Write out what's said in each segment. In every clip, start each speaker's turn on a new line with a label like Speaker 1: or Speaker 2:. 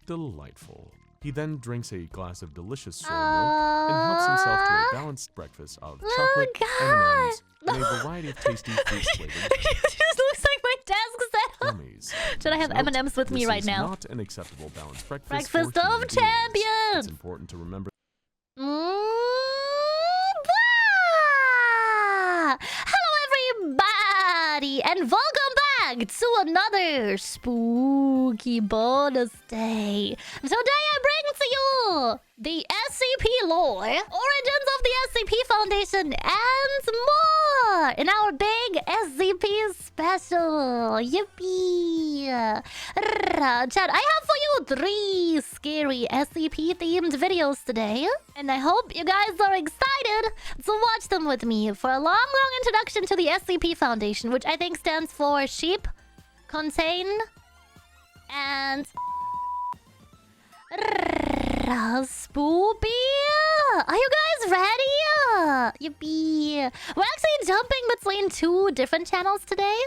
Speaker 1: Delightful. He then drinks a glass of delicious soy milk and helps himself to a balanced breakfast of chocolate, M&Ms, and a variety of tasty fruit-flavored
Speaker 2: It just looks like my desk setup.
Speaker 1: gummies.
Speaker 2: Should I have M&Ms with me right now?
Speaker 1: This is not an acceptable balanced breakfast
Speaker 2: Breakfast
Speaker 1: for human
Speaker 2: of
Speaker 1: beings.
Speaker 2: champions!
Speaker 1: It's important to remember.
Speaker 2: Hello everybody, and welcome back to another spooky bonus day. Today I bring to you the SCP Lore, Origins of the SCP Foundation, and more in our big SCP special. Yippee! Chat, I have for you 3 scary SCP-themed videos today, and I hope you guys are excited to watch them with me for a long introduction to the SCP Foundation, which I think stands for Sheep, Contain, and Spoopy. Are you guys ready? Yippee. We're actually jumping between 2 different channels today.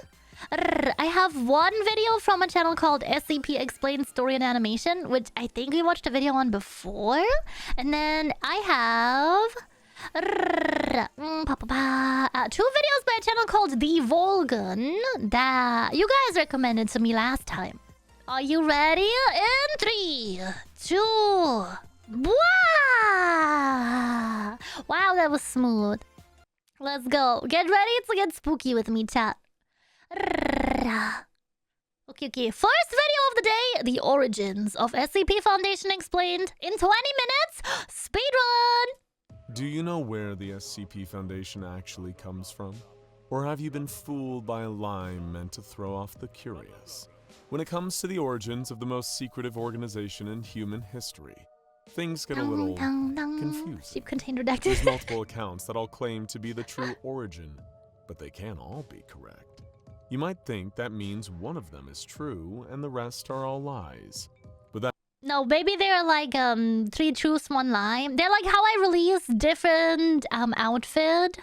Speaker 2: I have one video from a channel called SCP Explained Story and Animation, which I think we watched a video on before. And then I have 2 videos by a channel called The Volgun that you guys recommended to me last time. Are you ready? In 3, 2, 1. Wow, that was smooth. Let's go. Get ready to get spooky with me, chat. Okay. First video of the day, the origins of SCP Foundation explained in 20 minutes. Speedrun!
Speaker 1: Do you know where the SCP Foundation actually comes from? Or have you been fooled by a lie meant to throw off the curious? When it comes to the origins of the most secretive organization in human history, things get a little confusing.
Speaker 2: Sheep contained redacted.
Speaker 1: There's multiple accounts that all claim to be the true origin, but they can't all be correct. You might think that means one of them is true and the rest are all lies. But that
Speaker 2: No, maybe they're like 3 truths, 1 lie. They're like how I release different outfit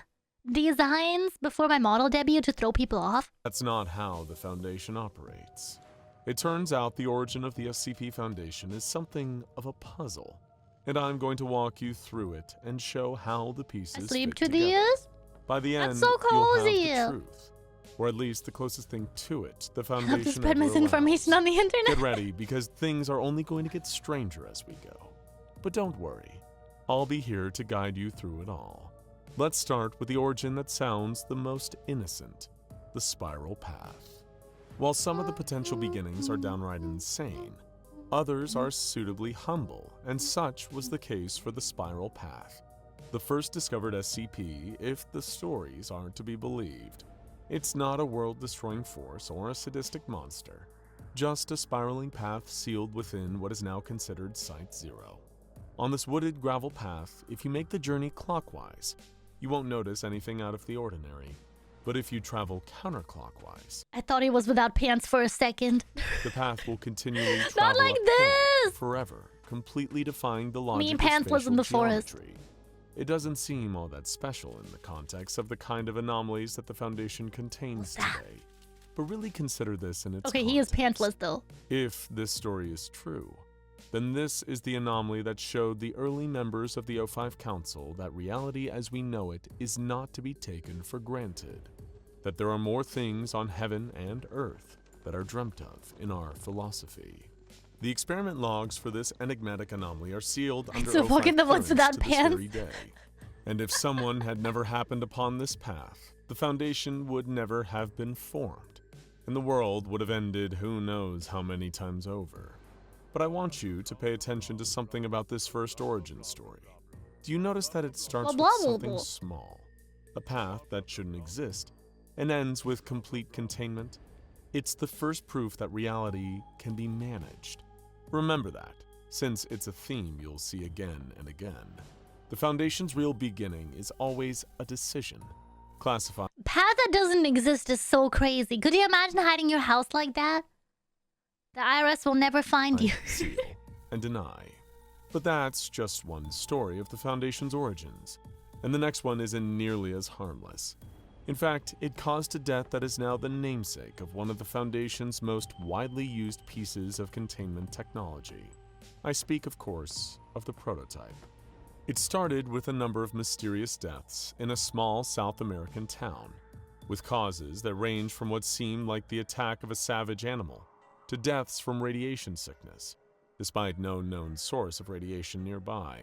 Speaker 2: designs before my model debut to throw people off.
Speaker 1: that's not how the Foundation operates. It turns out the origin of the SCP Foundation is something of a puzzle, and I'm going to walk you through it and show how the pieces
Speaker 2: Sleep
Speaker 1: fit
Speaker 2: to
Speaker 1: together.
Speaker 2: these?
Speaker 1: By the end,
Speaker 2: That's so
Speaker 1: you'll
Speaker 2: cozy.
Speaker 1: have the truth, or at least the closest thing to it the
Speaker 2: I
Speaker 1: Foundation
Speaker 2: have to spread
Speaker 1: ever
Speaker 2: misinformation
Speaker 1: allows.
Speaker 2: on the internet.
Speaker 1: Get ready, because things are only going to get stranger as we go. But don't worry, I'll be here to guide you through it all. Let's start with the origin that sounds the most innocent, the spiral path. While some of the potential beginnings are downright insane, others are suitably humble, and such was the case for the spiral path. The first discovered SCP, if the stories aren't to be believed. It's not a world-destroying force or a sadistic monster, just a spiraling path sealed within what is now considered Site 0. On this wooded gravel path, if you make the journey clockwise, you won't notice anything out of the ordinary. But if you travel counterclockwise,
Speaker 2: I thought he was without pants for a second.
Speaker 1: the path will continually travel
Speaker 2: Not like
Speaker 1: uphill
Speaker 2: this!
Speaker 1: forever, completely defying the logic
Speaker 2: Me
Speaker 1: of
Speaker 2: pantsless in the
Speaker 1: spatial
Speaker 2: forest.
Speaker 1: geometry. It doesn't seem all that special in the context of the kind of anomalies that the Foundation contains today. But really consider this in its
Speaker 2: Okay, he is
Speaker 1: context.
Speaker 2: pantless though.
Speaker 1: If this story is true, then this is the anomaly that showed the early members of the O5 Council that reality as we know it is not to be taken for granted. That there are more things on heaven and earth that are dreamt of in our philosophy. The experiment logs for this enigmatic anomaly are sealed under
Speaker 2: So
Speaker 1: O5
Speaker 2: fucking the ones
Speaker 1: clearance
Speaker 2: without
Speaker 1: to this
Speaker 2: pants.
Speaker 1: very day. And if someone had never happened upon this path, the Foundation would never have been formed, and the world would have ended who knows how many times over. But I want you to pay attention to something about this first origin story. Do you notice that it starts
Speaker 2: Blah,
Speaker 1: with
Speaker 2: blah, blah,
Speaker 1: something
Speaker 2: blah.
Speaker 1: small, a path that shouldn't exist, and ends with complete containment? It's the first proof that reality can be managed. Remember that, since it's a theme you'll see again and again. The Foundation's real beginning is always a decision. Classified
Speaker 2: Path that doesn't exist is so crazy. Could you imagine hiding your house like that? The IRS will never find you.
Speaker 1: seal, and deny. But that's just one story of the Foundation's origins, and the next one isn't nearly as harmless. In fact, it caused a death that is now the namesake of one of the Foundation's most widely used pieces of containment technology. I speak, of course, of the prototype. It started with a number of mysterious deaths in a small South American town, with causes that range from what seemed like the attack of a savage animal to deaths from radiation sickness, despite no known source of radiation nearby.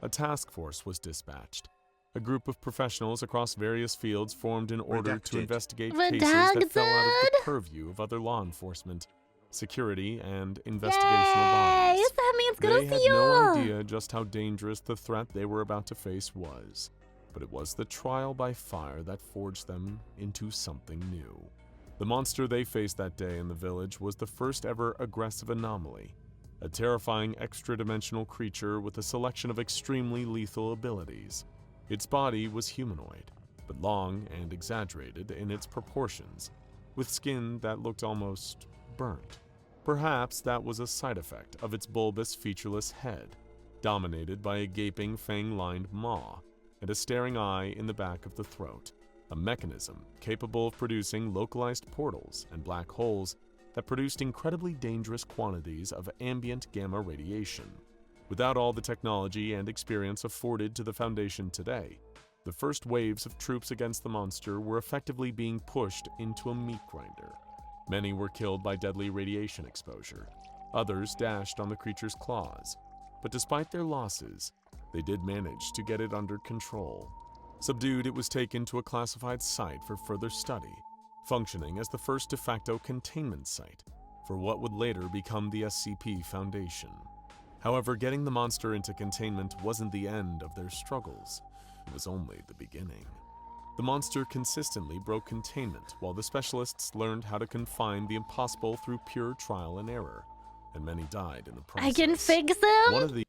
Speaker 1: A task force was dispatched. A group of professionals across various fields formed in order to investigate cases that fell out of the purview of other law enforcement, security, and investigational bodies.
Speaker 2: Yes, that means
Speaker 1: They had no idea just how dangerous the threat they were about to face was, but it was the trial by fire that forged them into something new. The monster they faced that day in the village was the first ever aggressive anomaly, a terrifying extra-dimensional creature with a selection of extremely lethal abilities. Its body was humanoid, but long and exaggerated in its proportions, with skin that looked almost burnt. Perhaps that was a side effect of its bulbous, featureless head, dominated by a gaping, fang-lined maw and a staring eye in the back of the throat, a mechanism capable of producing localized portals and black holes that produced incredibly dangerous quantities of ambient gamma radiation. Without all the technology and experience afforded to the Foundation today, the first waves of troops against the monster were effectively being pushed into a meat grinder. Many were killed by deadly radiation exposure. Others dashed on the creature's claws. But despite their losses, they did manage to get it under control. Subdued, it was taken to a classified site for further study, functioning as the first de facto containment site for what would later become the SCP Foundation. However, getting the monster into containment wasn't the end of their struggles. It was only the beginning. The monster consistently broke containment while the specialists learned how to confine the impossible through pure trial and error, and many died in the process.
Speaker 2: I can fix them?
Speaker 1: One of these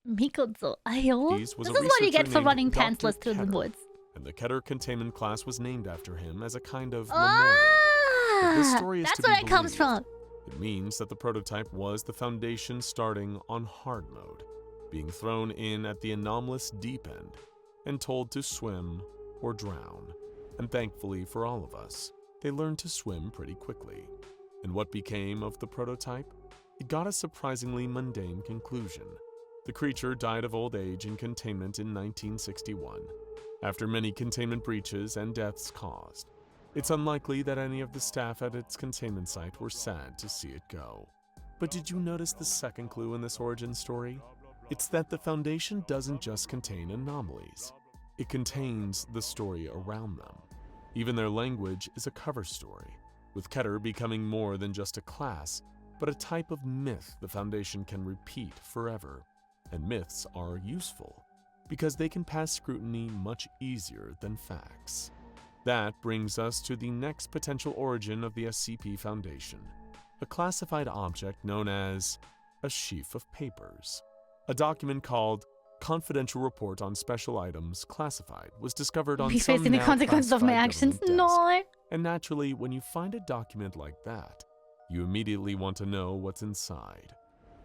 Speaker 2: Mikoto, ayo?
Speaker 1: was
Speaker 2: This
Speaker 1: a
Speaker 2: is what you
Speaker 1: researcher
Speaker 2: get for
Speaker 1: named
Speaker 2: running
Speaker 1: Dr.
Speaker 2: pantsless through the
Speaker 1: Ketter,
Speaker 2: woods.
Speaker 1: and the Ketter containment class was named after him as a kind of memorial. If this story is
Speaker 2: That's
Speaker 1: to be
Speaker 2: where it comes
Speaker 1: believed,
Speaker 2: from.
Speaker 1: It means that the prototype was the Foundation starting on hard mode, being thrown in at the anomalous deep end and told to swim or drown. And thankfully for all of us, they learned to swim pretty quickly. And what became of the prototype? It got a surprisingly mundane conclusion. The creature died of old age in containment in 1961, after many containment breaches and deaths caused. It's unlikely that any of the staff at its containment site were sad to see it go. But did you notice the second clue in this origin story? It's that the Foundation doesn't just contain anomalies. It contains the story around them. Even their language is a cover story, with Ketter becoming more than just a class, but a type of myth the Foundation can repeat forever. And myths are useful, because they can pass scrutiny much easier than facts. That brings us to the next potential origin of the SCP Foundation, a classified object known as a sheaf of papers. A document called Confidential Report on Special Items Classified was discovered on
Speaker 2: Be
Speaker 1: some
Speaker 2: facing the
Speaker 1: now
Speaker 2: consequences of my
Speaker 1: classified
Speaker 2: actions.
Speaker 1: government desk.
Speaker 2: No.
Speaker 1: And naturally, when you find a document like that, you immediately want to know what's inside.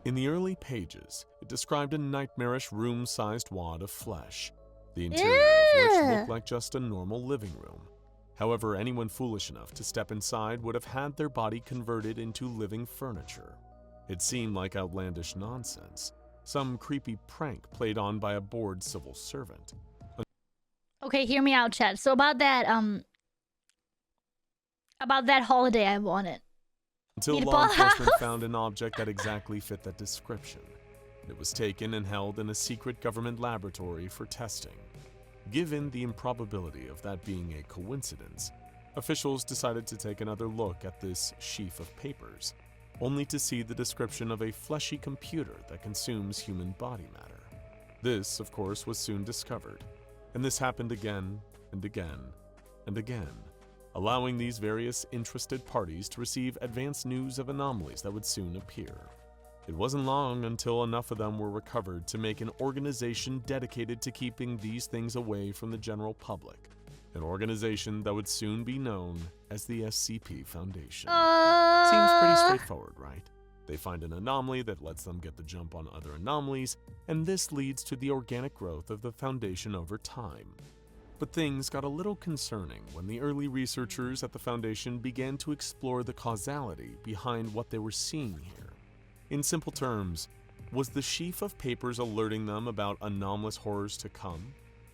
Speaker 1: In the early pages, it described a nightmarish room-sized wad of flesh, the interior of which looked like just a normal living room. However, anyone foolish enough to step inside would have had their body converted into living furniture. It seemed like outlandish nonsense, some creepy prank played on by a bored civil servant.
Speaker 2: Okay, hear me out, chat. So about that holiday I wanted.
Speaker 1: Until
Speaker 2: Meatball
Speaker 1: law enforcement
Speaker 2: house?
Speaker 1: found an object that exactly fit that description. It was taken and held in a secret government laboratory for testing. Given the improbability of that being a coincidence, officials decided to take another look at this sheaf of papers, only to see the description of a fleshy computer that consumes human body matter. This, of course, was soon discovered, and this happened again and again and again, allowing these various interested parties to receive advance news of anomalies that would soon appear. It wasn't long until enough of them were recovered to make an organization dedicated to keeping these things away from the general public, an organization that would soon be known as the SCP Foundation. Seems pretty straightforward, right? They find an anomaly that lets them get the jump on other anomalies, and this leads to the organic growth of the Foundation over time. But things got a little concerning when the early researchers at the Foundation began to explore the causality behind what they were seeing here. In simple terms, was the sheaf of papers alerting them about anomalous horrors to come?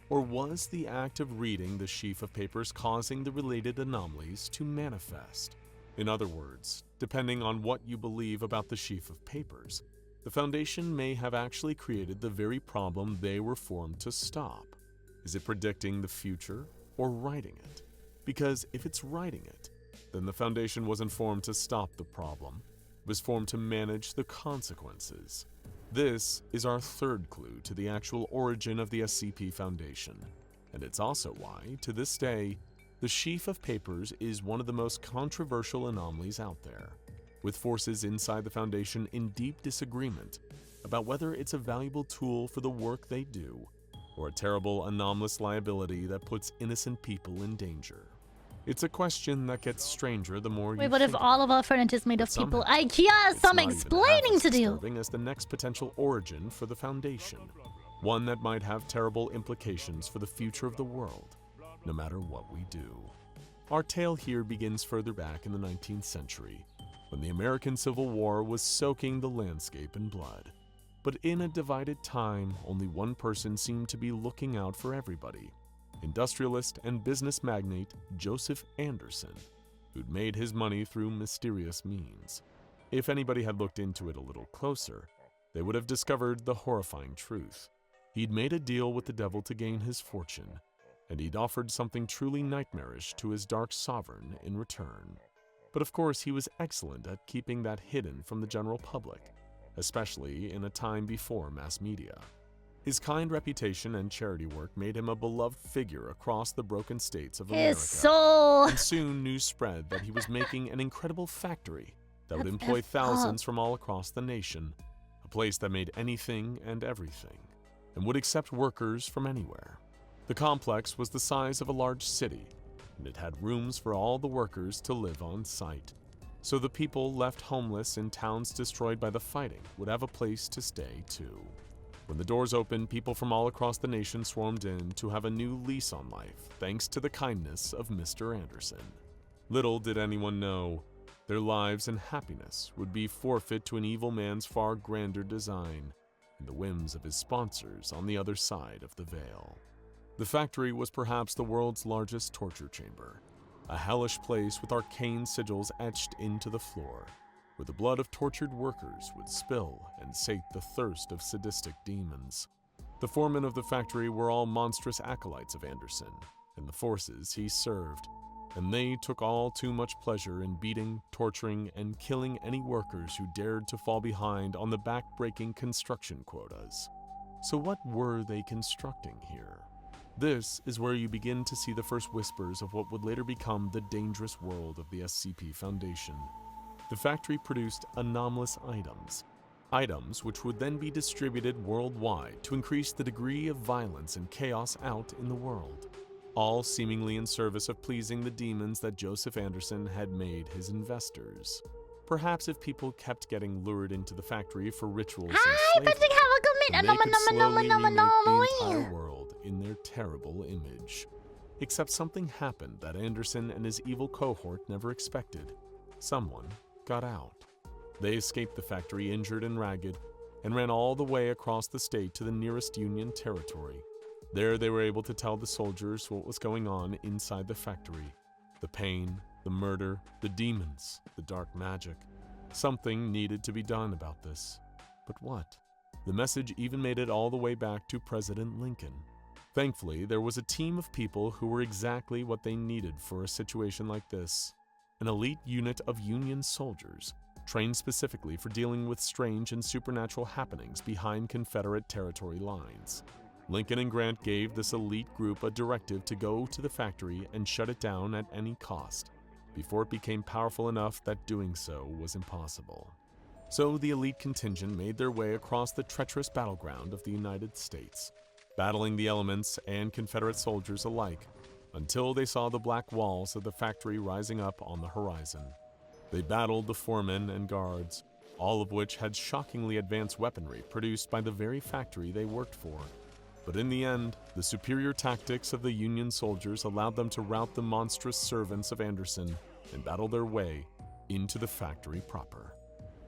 Speaker 1: Or was the act of reading the sheaf of papers causing the related anomalies to manifest? In other words, depending on what you believe about the sheaf of papers, the Foundation may have actually created the very problem they were formed to stop. Is it predicting the future or writing it? Because if it's writing it, then the Foundation wasn't formed to stop the problem. It was formed to manage the consequences. This is our third clue to the actual origin of the SCP Foundation, and it's also why, to this day, the sheaf of papers is one of the most controversial anomalies out there, with forces inside the Foundation in deep disagreement about whether it's a valuable tool for the work they do, or a terrible anomalous liability that puts innocent people in danger. It's a question that gets stranger the more you
Speaker 2: Wait, what if
Speaker 1: think
Speaker 2: all
Speaker 1: about
Speaker 2: of our furniture is made
Speaker 1: But
Speaker 2: of people?
Speaker 1: somehow,
Speaker 2: IKEA has
Speaker 1: it's
Speaker 2: some
Speaker 1: not even
Speaker 2: explaining
Speaker 1: half
Speaker 2: to
Speaker 1: as
Speaker 2: do.
Speaker 1: disturbing as the next potential origin for the Foundation, one that might have terrible implications for the future of the world, no matter what we do. Our tale here begins further back in the 19th century, when the American Civil War was soaking the landscape in blood. But in a divided time, only one person seemed to be looking out for everybody: industrialist and business magnate Joseph Anderson, who'd made his money through mysterious means. If anybody had looked into it a little closer, they would have discovered the horrifying truth. He'd made a deal with the devil to gain his fortune, and he'd offered something truly nightmarish to his dark sovereign in return. But of course, he was excellent at keeping that hidden from the general public, especially in a time before mass media. His kind reputation and charity work made him a beloved figure across the broken states of America.
Speaker 2: His soul.
Speaker 1: And soon news spread that he was making an incredible factory that would
Speaker 2: That's
Speaker 1: employ
Speaker 2: effed
Speaker 1: thousands
Speaker 2: up.
Speaker 1: from all across the nation, a place that made anything and everything, and would accept workers from anywhere. The complex was the size of a large city, and it had rooms for all the workers to live on site. So the people left homeless in towns destroyed by the fighting would have a place to stay too. When the doors opened, people from all across the nation swarmed in to have a new lease on life, thanks to the kindness of Mr. Anderson. Little did anyone know, their lives and happiness would be forfeit to an evil man's far grander design, and the whims of his sponsors on the other side of the veil. The factory was perhaps the world's largest torture chamber, a hellish place with arcane sigils etched into the floor, where the blood of tortured workers would spill and sate the thirst of sadistic demons. The foremen of the factory were all monstrous acolytes of Anderson and the forces he served, and they took all too much pleasure in beating, torturing, and killing any workers who dared to fall behind on the back-breaking construction quotas. So what were they constructing here? This is where you begin to see the first whispers of what would later become the dangerous world of the SCP Foundation. The factory produced anomalous items which would then be distributed worldwide to increase the degree of violence and chaos out in the world, all seemingly in service of pleasing the demons that Joseph Anderson had made his investors. Perhaps if people kept getting lured into the factory for rituals and slavery, then they could slowly remake the entire world in their terrible image. Except something happened that Anderson and his evil cohort never expected. Someone got out. They escaped the factory injured and ragged, and ran all the way across the state to the nearest Union territory. There they were able to tell the soldiers what was going on inside the factory. The pain, the murder, the demons, the dark magic. Something needed to be done about this. But what? The message even made it all the way back to President Lincoln. Thankfully, there was a team of people who were exactly what they needed for a situation like this. An elite unit of Union soldiers, trained specifically for dealing with strange and supernatural happenings behind Confederate territory lines. Lincoln and Grant gave this elite group a directive to go to the factory and shut it down at any cost, before it became powerful enough that doing so was impossible. So the elite contingent made their way across the treacherous battleground of the United States, battling the elements and Confederate soldiers alike, until they saw the black walls of the factory rising up on the horizon. They battled the foremen and guards, all of which had shockingly advanced weaponry produced by the very factory they worked for. But in the end, the superior tactics of the Union soldiers allowed them to rout the monstrous servants of Anderson and battle their way into the factory proper.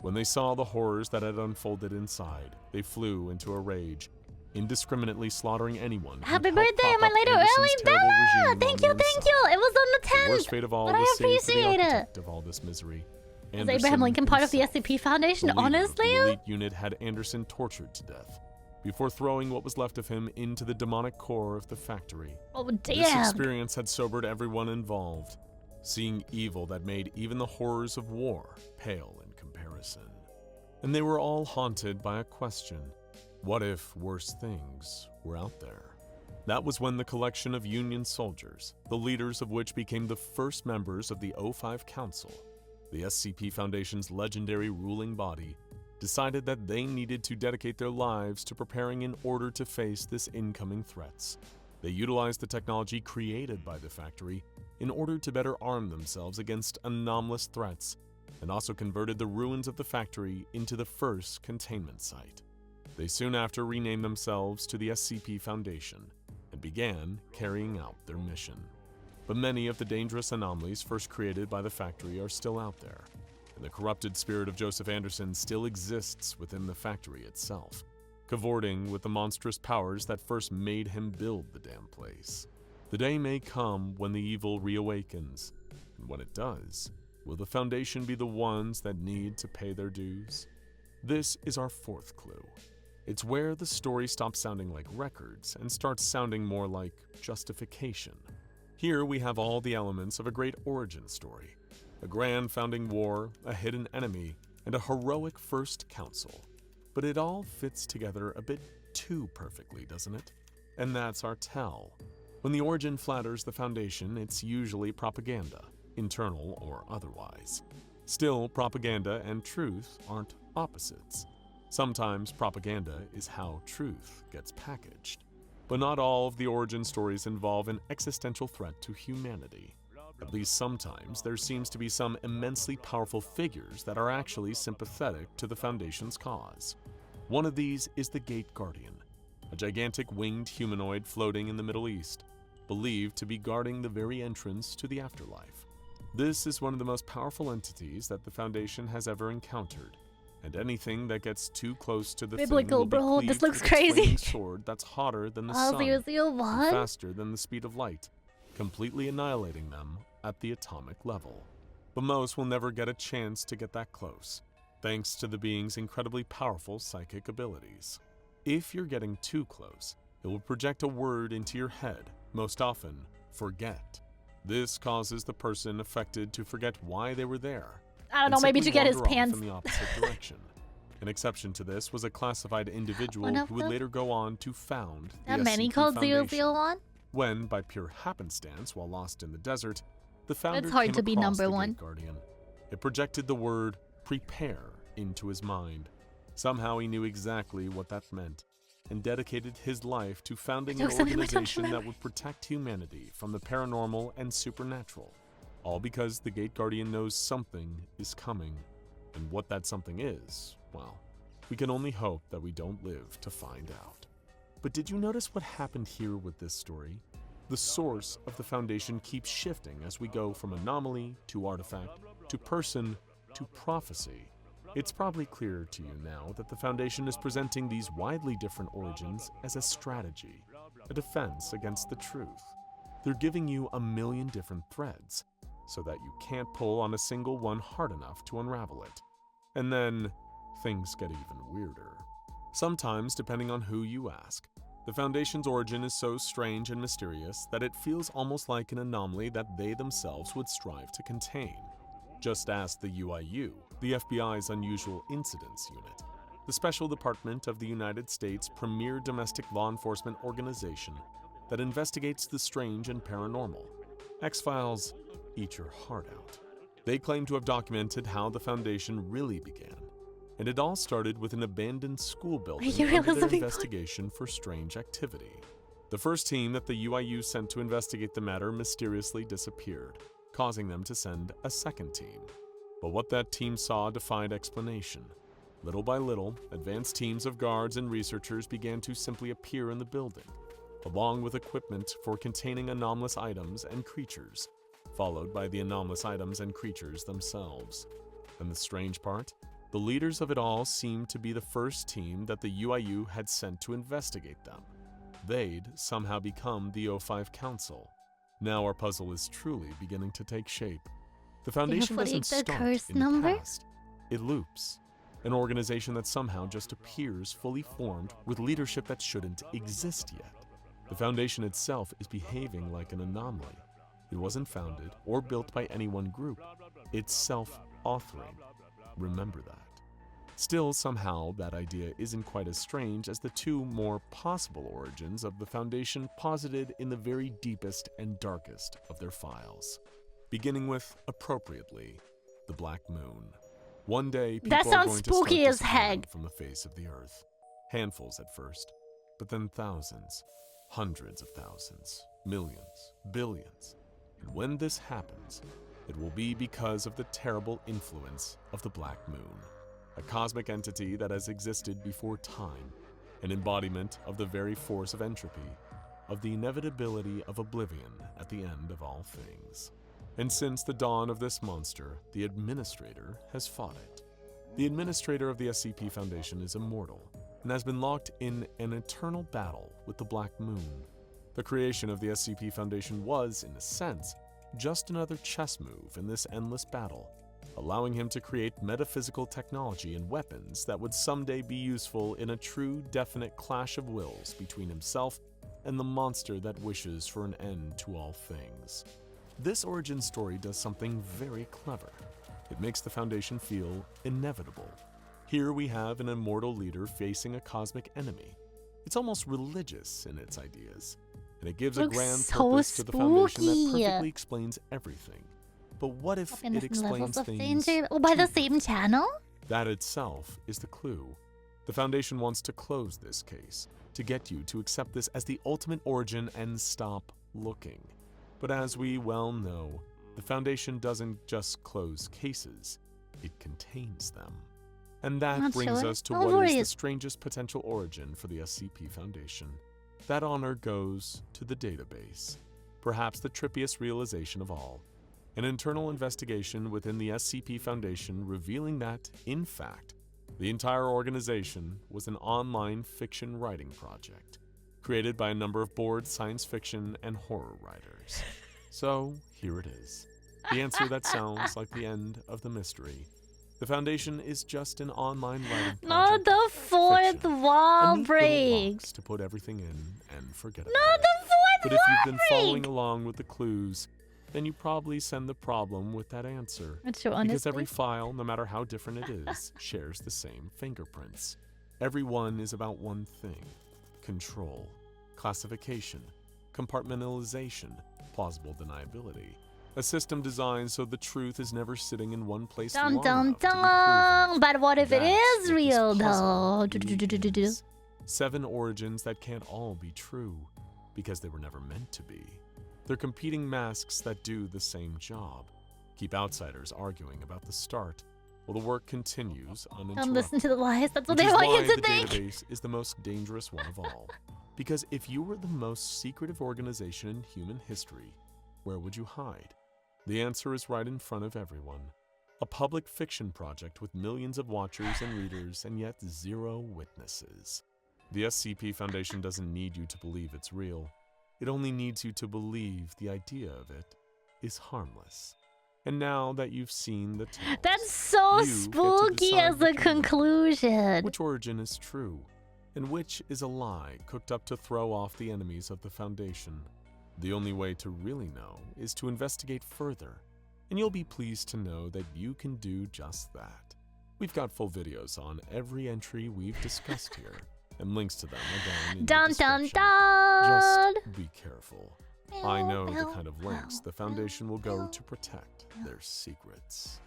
Speaker 1: When they saw the horrors that had unfolded inside, they flew into a rage, indiscriminately slaughtering anyone.
Speaker 2: Happy birthday, am I late or early? Bella! Thank you, thank you! It was on the 10th!
Speaker 1: The worst fate of all
Speaker 2: but I
Speaker 1: was saved for the
Speaker 2: appreciate it!
Speaker 1: architect of all this misery.
Speaker 2: Is Abraham Lincoln part of the SCP Foundation,
Speaker 1: The leader of
Speaker 2: honestly?
Speaker 1: the elite unit had Anderson tortured to death before throwing what was left of him into the demonic core of the factory.
Speaker 2: Oh,
Speaker 1: This
Speaker 2: damn!
Speaker 1: experience had sobered everyone involved, seeing evil that made even the horrors of war pale in comparison. And they were all haunted by a question: what if worse things were out there? That was when the collection of Union soldiers, the leaders of which became the first members of the O5 Council, the SCP Foundation's legendary ruling body, decided that they needed to dedicate their lives to preparing in order to face this incoming threats. They utilized the technology created by the factory in order to better arm themselves against anomalous threats, and also converted the ruins of the factory into the first containment site. They soon after renamed themselves to the SCP Foundation and began carrying out their mission. But many of the dangerous anomalies first created by the factory are still out there, and the corrupted spirit of Joseph Anderson still exists within the factory itself, cavorting with the monstrous powers that first made him build the damn place. The day may come when the evil reawakens, and when it does, will the Foundation be the ones that need to pay their dues? This is our fourth clue. It's where the story stops sounding like records and starts sounding more like justification. Here we have all the elements of a great origin story: a grand founding war, a hidden enemy, and a heroic first council. But it all fits together a bit too perfectly, doesn't it? And that's our tell. When the origin flatters the Foundation, it's usually propaganda, internal or otherwise. Still, propaganda and truth aren't opposites. Sometimes propaganda is how truth gets packaged. But not all of the origin stories involve an existential threat to humanity. At least sometimes there seems to be some immensely powerful figures that are actually sympathetic to the Foundation's cause. One of these is the Gate Guardian, a gigantic winged humanoid floating in the Middle East, believed to be guarding the very entrance to the afterlife. This is one of the most powerful entities that the Foundation has ever encountered, and anything that gets too close to the
Speaker 2: Biblical,
Speaker 1: thing will
Speaker 2: bro.
Speaker 1: be
Speaker 2: This
Speaker 1: cleaved
Speaker 2: looks
Speaker 1: with a flaming
Speaker 2: crazy.
Speaker 1: sword that's hotter than the
Speaker 2: Oh,
Speaker 1: sun,
Speaker 2: seriously,
Speaker 1: and
Speaker 2: what?
Speaker 1: faster than the speed of light, completely annihilating them at the atomic level. But most will never get a chance to get that close, thanks to the being's incredibly powerful psychic abilities. If you're getting too close, it will project a word into your head, most often, forget. This causes the person affected to forget why they were there.
Speaker 2: I don't
Speaker 1: and
Speaker 2: know, maybe to
Speaker 1: simply
Speaker 2: get his
Speaker 1: wander off
Speaker 2: pants.
Speaker 1: in the opposite direction. An exception to this was a classified individual
Speaker 2: One of
Speaker 1: who would
Speaker 2: them?
Speaker 1: later go on to found the
Speaker 2: That many
Speaker 1: SCP
Speaker 2: called
Speaker 1: Foundation.
Speaker 2: 001?
Speaker 1: When, by pure happenstance, while lost in the desert, the founder
Speaker 2: hard
Speaker 1: came
Speaker 2: to be
Speaker 1: across
Speaker 2: number
Speaker 1: the
Speaker 2: one.
Speaker 1: Gate Guardian. It projected the word "prepare" into his mind. Somehow he knew exactly what that meant, and dedicated his life to founding an
Speaker 2: Jokes on him, I don't
Speaker 1: organization that
Speaker 2: remember.
Speaker 1: would protect humanity from the paranormal and supernatural. All because the Gate Guardian knows something is coming. And what that something is, well, we can only hope that we don't live to find out. But did you notice what happened here with this story? The source of the Foundation keeps shifting as we go from anomaly to artifact to person to prophecy. It's probably clear to you now that the Foundation is presenting these widely different origins as a strategy, a defense against the truth. They're giving you a million different threads, so that you can't pull on a single one hard enough to unravel it. And then, things get even weirder. Sometimes, depending on who you ask, the Foundation's origin is so strange and mysterious that it feels almost like an anomaly that they themselves would strive to contain. Just ask the UIU, the FBI's Unusual Incidents Unit, the special department of the United States' premier domestic law enforcement organization that investigates the strange and paranormal. X-Files, eat your heart out. They claim to have documented how the Foundation really began, and it all started with an abandoned school building
Speaker 2: you
Speaker 1: under
Speaker 2: realize
Speaker 1: their
Speaker 2: the
Speaker 1: investigation for strange activity. The first team that the UIU sent to investigate the matter mysteriously disappeared, causing them to send a second team. But what that team saw defied explanation. Little by little, advanced teams of guards and researchers began to simply appear in the building, along with equipment for containing anomalous items and creatures, followed by the anomalous items and creatures themselves. And the strange part? The leaders of it all seemed to be the first team that the UIU had sent to investigate them. They'd somehow become the O5 Council. Now our puzzle is truly beginning to take shape. The Foundation doesn't start in the past. It loops. An organization that somehow just appears fully formed with leadership that shouldn't exist yet. The Foundation itself is behaving like an anomaly. It wasn't founded or built by any one group. It's self-authoring. Remember that. Still, somehow, that idea isn't quite as strange as the two more possible origins of the Foundation posited in the very deepest and darkest of their files. Beginning with, appropriately, the Black Moon. One day, people
Speaker 2: that
Speaker 1: are
Speaker 2: sounds
Speaker 1: going
Speaker 2: spooky
Speaker 1: to
Speaker 2: as
Speaker 1: start
Speaker 2: heck.
Speaker 1: disappearing from the face of the earth. Handfuls at first, but then thousands, hundreds of thousands, millions, billions. And when this happens, it will be because of the terrible influence of the Black Moon, a cosmic entity that has existed before time, an embodiment of the very force of entropy, of the inevitability of oblivion at the end of all things. And since the dawn of this monster, the Administrator has fought it. The Administrator of the SCP Foundation is immortal and has been locked in an eternal battle with the Black Moon. The creation of the SCP Foundation was, in a sense, just another chess move in this endless battle, allowing him to create metaphysical technology and weapons that would someday be useful in a true, definite clash of wills between himself and the monster that wishes for an end to all things. This origin story does something very clever. It makes the Foundation feel inevitable. Here we have an immortal leader facing a cosmic enemy. It's almost religious in its ideas, and it gives a grand purpose to the Foundation that perfectly explains everything. But what if it explains things
Speaker 2: by the same channel?
Speaker 1: That itself is the clue. The Foundation wants to close this case, to get you to accept this as the ultimate origin and stop looking. But as we well know, the Foundation doesn't just close cases, it contains them. And that brings us to what is the strangest potential origin for the SCP Foundation. That honor goes to the database, perhaps the trippiest realization of all. An internal investigation within the SCP Foundation revealing that, in fact, the entire organization was an online fiction writing project, created by a number of bored science fiction and horror writers. So, here it is. The answer that sounds like the end of the mystery. The Foundation is just an online writing project.
Speaker 2: Not the fourth wall break.
Speaker 1: To put everything in and forget about
Speaker 2: Not
Speaker 1: it.
Speaker 2: the fourth
Speaker 1: But if you've been following along with the clues, then you probably send the problem with that answer. Because every file, no matter how different it is, shares the same fingerprints. Every one is about one thing: control, classification, compartmentalization, plausible deniability. A system designed so the truth is never sitting in one place long enough to be proven.
Speaker 2: But what if it
Speaker 1: That's
Speaker 2: is
Speaker 1: what
Speaker 2: real,
Speaker 1: this puzzle
Speaker 2: though?
Speaker 1: is. 7 origins that can't all be true, because they were never meant to be. They're competing masks that do the same job. Keep outsiders arguing about the start, while the work continues uninterrupted.
Speaker 2: Don't listen to the lies. That's what
Speaker 1: Which
Speaker 2: they
Speaker 1: is
Speaker 2: want
Speaker 1: why
Speaker 2: you to
Speaker 1: the
Speaker 2: think.
Speaker 1: database is the most dangerous one of all. Because if you were the most secretive organization in human history, where would you hide? The answer is right in front of everyone. A public fiction project with millions of watchers and readers and yet 0 witnesses. The SCP Foundation doesn't need you to believe it's real. It only needs you to believe the idea of it is harmless. And now that you've seen the tales,
Speaker 2: That's so
Speaker 1: you get to
Speaker 2: spooky
Speaker 1: decide
Speaker 2: as a
Speaker 1: between them.
Speaker 2: conclusion.
Speaker 1: Which origin is true, and which is a lie cooked up to throw off the enemies of the Foundation? The only way to really know is to investigate further, and you'll be pleased to know that you can do just that. We've got full videos on every entry we've discussed here, and links to them are down in the description. Just be careful. I know the kind of lengths the Foundation will go to protect their secrets.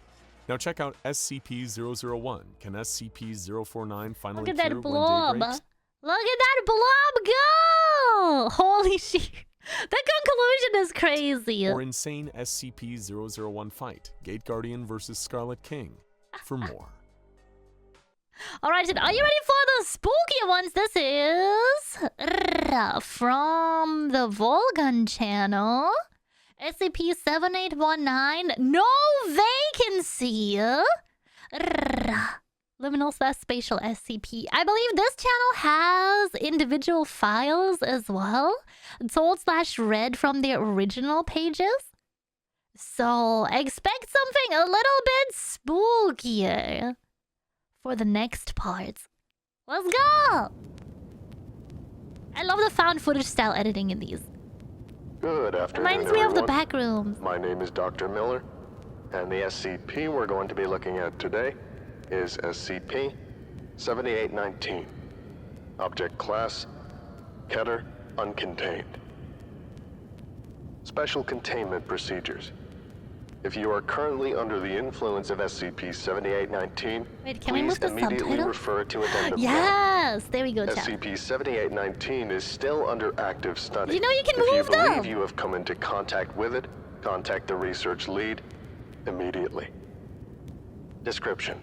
Speaker 1: Now check out SCP-001. Can SCP-049 finally
Speaker 2: Look at that
Speaker 1: cure when day
Speaker 2: blob.
Speaker 1: breaks?
Speaker 2: Look at that blob go! Holy shit. The conclusion is crazy.
Speaker 1: Or insane SCP-001 fight, Gate Guardian versus Scarlet King, for more.
Speaker 2: Alright, are you ready for the spooky ones? This is from the Volgun channel. SCP-7819. No vacancy. Liminal/spatial SCP. I believe this channel has individual files as well. Sold/read from the original pages. So expect something a little bit spookier for the next part. Let's go! I love the found footage style editing in these.
Speaker 3: Good afternoon,
Speaker 2: Reminds me of the
Speaker 3: everyone.
Speaker 2: back rooms.
Speaker 3: My name is Dr. Miller, and the SCP we're going to be looking at today is SCP-7819. Object Class, Keter Uncontained. Special Containment Procedures. If you are currently under the influence of SCP-7819,
Speaker 2: Wait, can we
Speaker 3: please
Speaker 2: move the
Speaker 3: immediately
Speaker 2: subtitle?
Speaker 3: refer to Addendum 1.
Speaker 2: Yes! There we go, chat.
Speaker 3: SCP-7819 is still under active study.
Speaker 2: You know you can
Speaker 3: if
Speaker 2: move
Speaker 3: you believe
Speaker 2: them.
Speaker 3: you have come into contact with it, contact the research lead immediately. Description.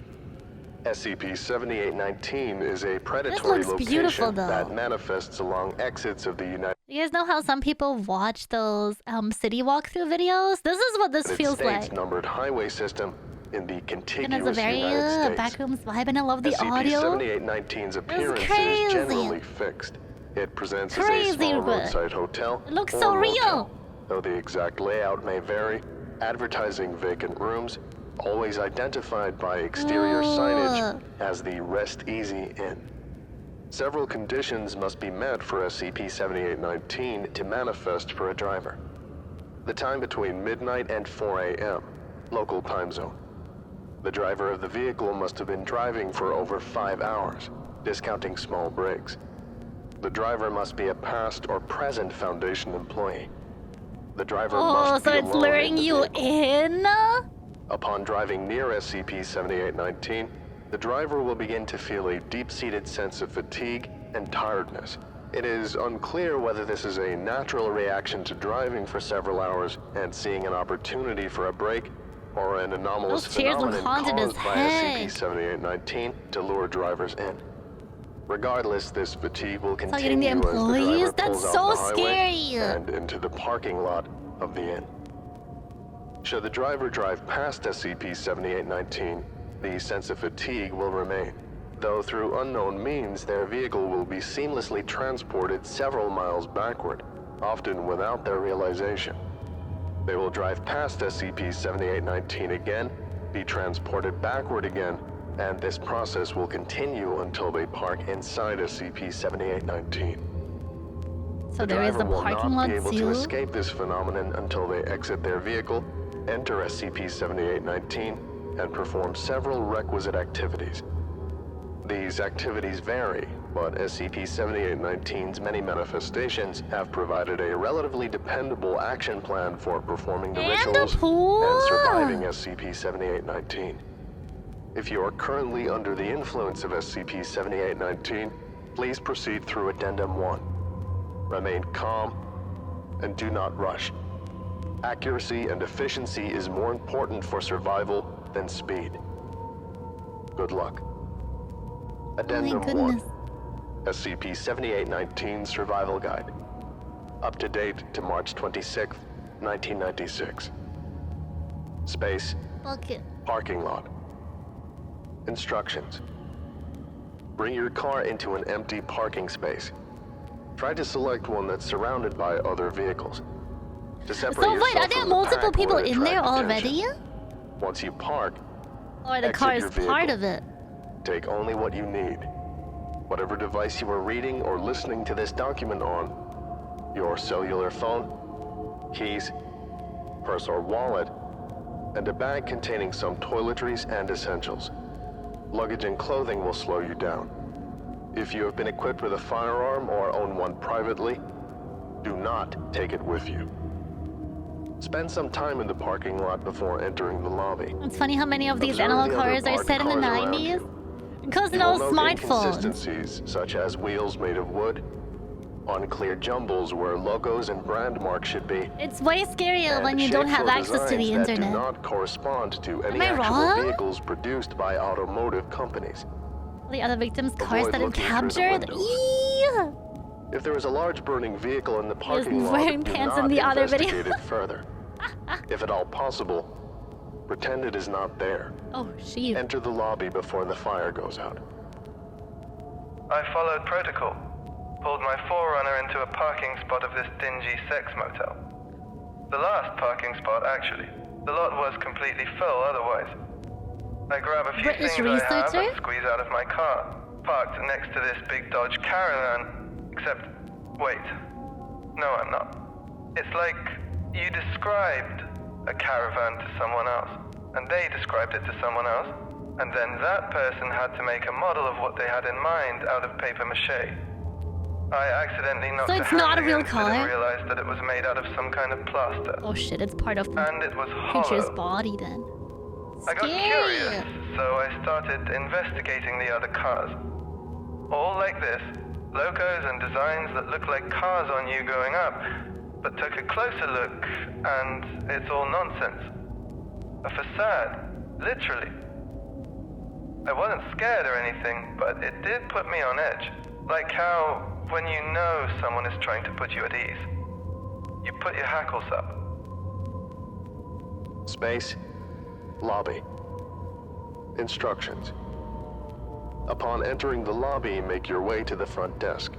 Speaker 3: SCP-7819 is a predatory
Speaker 2: looks beautiful,
Speaker 3: location
Speaker 2: though.
Speaker 3: that manifests along exits of the United
Speaker 2: You guys know how some people watch those city walkthrough videos? This is what this feels
Speaker 3: States
Speaker 2: like.
Speaker 3: numbered highway system in the
Speaker 2: And
Speaker 3: contiguous
Speaker 2: it's a very
Speaker 3: United States.
Speaker 2: backrooms vibe, and I love the audio.
Speaker 3: SCP-7819's appearance is
Speaker 2: crazy.
Speaker 3: generally fixed. It presents as a
Speaker 2: Crazy
Speaker 3: small
Speaker 2: good.
Speaker 3: roadside hotel
Speaker 2: It looks
Speaker 3: or
Speaker 2: so
Speaker 3: motel.
Speaker 2: real.
Speaker 3: Though the exact layout may vary, advertising vacant rooms, always identified by exterior signage as the Rest Easy Inn. Several conditions must be met for SCP-7819 to manifest for a driver. The time between midnight and 4 a.m., local time zone. The driver of the vehicle must have been driving for over 5 hours, discounting small breaks. The driver must be a past or present Foundation employee. The driver must
Speaker 2: So
Speaker 3: be
Speaker 2: it's
Speaker 3: alone
Speaker 2: luring
Speaker 3: in the
Speaker 2: you
Speaker 3: vehicle.
Speaker 2: in?
Speaker 3: Upon driving near SCP-7819, the driver will begin to feel a deep-seated sense of fatigue and tiredness. It is unclear whether this is a natural reaction to driving for several hours and seeing an opportunity for a break, or an anomalous
Speaker 2: Those chairs look
Speaker 3: phenomenon
Speaker 2: haunted as
Speaker 3: caused by
Speaker 2: heck.
Speaker 3: SCP-7819 to lure drivers in. Regardless, this fatigue will
Speaker 2: all
Speaker 3: continue
Speaker 2: getting the
Speaker 3: as the
Speaker 2: employees?
Speaker 3: driver
Speaker 2: That's
Speaker 3: pulls
Speaker 2: so
Speaker 3: out the highway
Speaker 2: scary.
Speaker 3: and into the parking lot of the inn. Should the driver drive past SCP-7819, the sense of fatigue will remain, though through unknown means their vehicle will be seamlessly transported several miles backward, often without their realization. They will drive past SCP-7819 again, be transported backward again, and this process will continue until they park inside SCP-7819.
Speaker 2: So there is a
Speaker 3: driver will
Speaker 2: parking
Speaker 3: not
Speaker 2: lot
Speaker 3: be able to
Speaker 2: too?
Speaker 3: escape this phenomenon until they exit their vehicle, enter SCP-7819, and perform several requisite activities. These activities vary, but SCP-7819's many manifestations have provided a relatively dependable action plan for performing the
Speaker 2: And
Speaker 3: rituals
Speaker 2: a pool?
Speaker 3: and surviving SCP-7819. If you are currently under the influence of SCP-7819, please proceed through Addendum 1. Remain calm and do not rush. Accuracy and efficiency is more important for survival than speed. Good luck. Addendum 1.
Speaker 2: goodness.
Speaker 3: SCP-7819 Survival Guide. Up to date to March 26, 1996. Space,
Speaker 2: Bucket.
Speaker 3: parking lot. Instructions. Bring your car into an empty parking space. Try to select one that's surrounded by other vehicles. To separate
Speaker 2: So wait,
Speaker 3: yourself
Speaker 2: are there
Speaker 3: from the
Speaker 2: multiple
Speaker 3: pack
Speaker 2: people
Speaker 3: will
Speaker 2: in there
Speaker 3: attract
Speaker 2: already?
Speaker 3: attention. Once you park,
Speaker 2: Or the
Speaker 3: Exit
Speaker 2: car is
Speaker 3: your vehicle.
Speaker 2: part of it?
Speaker 3: take only what you need. Whatever device you are reading or listening to this document on, your cellular phone, keys, purse or wallet, and a bag containing some toiletries and essentials. Luggage and clothing will slow you down. If you have been equipped with a firearm or own one privately, do not take it with you. Spend some time in the parking lot before entering the lobby.
Speaker 2: It's funny how many of these
Speaker 3: Observe
Speaker 2: analog
Speaker 3: the other
Speaker 2: cars are
Speaker 3: parked
Speaker 2: set in the
Speaker 3: cars around
Speaker 2: 90s.
Speaker 3: you.
Speaker 2: Because
Speaker 3: You
Speaker 2: no
Speaker 3: will note
Speaker 2: smartphones.
Speaker 3: inconsistencies, such as wheels made of wood, unclear jumbles where logos and brand marks should be,
Speaker 2: It's way scarier
Speaker 3: and
Speaker 2: when you don't
Speaker 3: shapes
Speaker 2: have
Speaker 3: or
Speaker 2: access to the
Speaker 3: designs that
Speaker 2: internet.
Speaker 3: do not correspond to any
Speaker 2: I
Speaker 3: actual
Speaker 2: wrong?
Speaker 3: vehicles produced by automotive companies.
Speaker 2: The other victims' cars
Speaker 3: Avoid
Speaker 2: that are
Speaker 3: looking through the
Speaker 2: captured.
Speaker 3: windows.
Speaker 2: Eee!
Speaker 3: If there is a large burning vehicle in the parking lot,
Speaker 2: wearing
Speaker 3: do
Speaker 2: pants
Speaker 3: not
Speaker 2: in the other video.
Speaker 3: investigate it further. If at all possible, pretend it is not there.
Speaker 2: Oh, she.
Speaker 3: Enter the lobby before the fire goes out.
Speaker 4: I followed protocol. Pulled my Forerunner into a parking spot of this dingy sex motel. The last parking spot, actually. The lot was completely full otherwise. I grab a few
Speaker 2: British
Speaker 4: things I have
Speaker 2: researcher?
Speaker 4: and squeeze out of my car. Parked next to this big Dodge Caravan. Except, wait. No, I'm not. It's like you described a caravan to someone else, and they described it to someone else, and then that person had to make a model of what they had in mind out of paper mache. I accidentally knocked
Speaker 2: So
Speaker 4: the
Speaker 2: it's not a
Speaker 4: hand
Speaker 2: real
Speaker 4: against it
Speaker 2: car?
Speaker 4: and realized that it was made out of some kind of plaster.
Speaker 2: Oh shit, it's part of the
Speaker 4: And it was
Speaker 2: creature's
Speaker 4: hollow.
Speaker 2: body then.
Speaker 4: I got
Speaker 2: Scary.
Speaker 4: curious, so I started investigating the other cars. All like this, logos and designs that look like cars on you going up, but took a closer look, and it's all nonsense. A facade, literally. I wasn't scared or anything, but it did put me on edge. Like how, when you know someone is trying to put you at ease, you put your hackles up.
Speaker 3: Space. Lobby. Instructions. Upon entering the lobby, make your way to the front desk.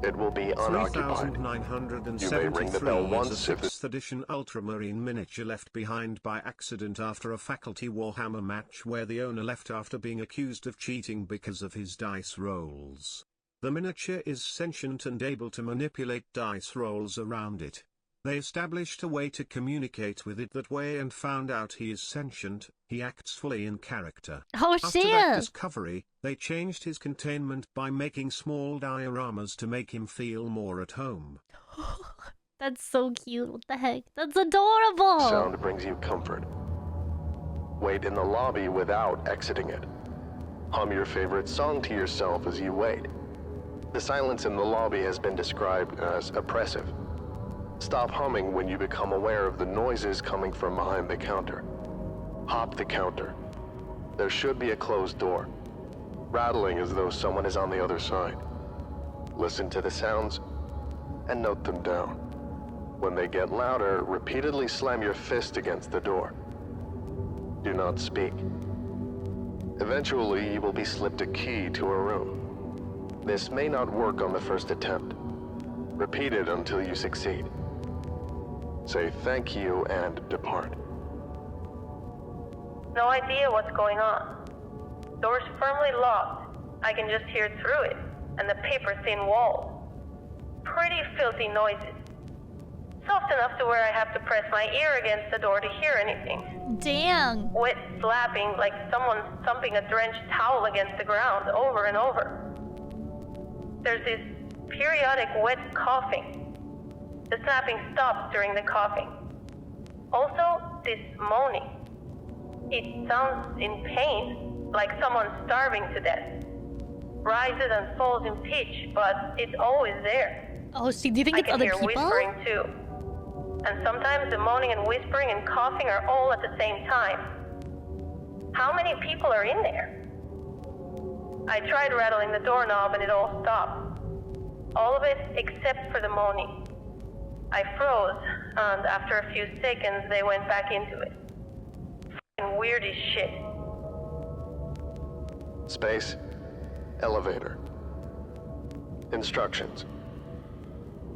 Speaker 3: It will be unoccupied.
Speaker 5: 3973
Speaker 3: You may ring the bell
Speaker 5: is
Speaker 3: once
Speaker 5: a
Speaker 3: if
Speaker 5: 6th edition ultramarine miniature left behind by accident after a faculty Warhammer match where the owner left after being accused of cheating because of his dice rolls. The miniature is sentient and able to manipulate dice rolls around it. They established a way to communicate with it that way and found out he is sentient. He acts fully in character.
Speaker 2: Oh
Speaker 5: After that
Speaker 2: shit!
Speaker 5: discovery, they changed his containment by making small dioramas to make him feel more at home.
Speaker 2: That's so cute. What the heck? That's adorable!
Speaker 3: Sound brings you comfort. Wait in the lobby without exiting it. Hum your favorite song to yourself as you wait. The silence in the lobby has been described as oppressive. Stop humming when you become aware of the noises coming from behind the counter. Hop the counter. There should be a closed door, rattling as though someone is on the other side. Listen to the sounds and note them down. When they get louder, repeatedly slam your fist against the door. Do not speak. Eventually, you will be slipped a key to a room. This may not work on the first attempt. Repeat it until you succeed. Say thank you and depart.
Speaker 6: No idea what's going on. Door's firmly locked. I can just hear through it, and the paper-thin walls. Pretty filthy noises. Soft enough to where I have to press my ear against the door to hear anything.
Speaker 2: Dang!
Speaker 6: Wet slapping like someone's thumping a drenched towel against the ground over and over. There's this periodic wet coughing. The snapping stops during the coughing. Also, this moaning. It sounds in pain, like someone starving to death. Rises and falls in pitch, but it's always there.
Speaker 2: Oh, see, do you think
Speaker 6: I
Speaker 2: it's
Speaker 6: can
Speaker 2: other
Speaker 6: hear
Speaker 2: people?
Speaker 6: whispering too. And sometimes the moaning and whispering and coughing are all at the same time. How many people are in there? I tried rattling the doorknob and it all stopped. All of it except for the moaning. I froze, and after a few seconds they went back into it. F***ing weird as shit.
Speaker 3: Space. Elevator. Instructions.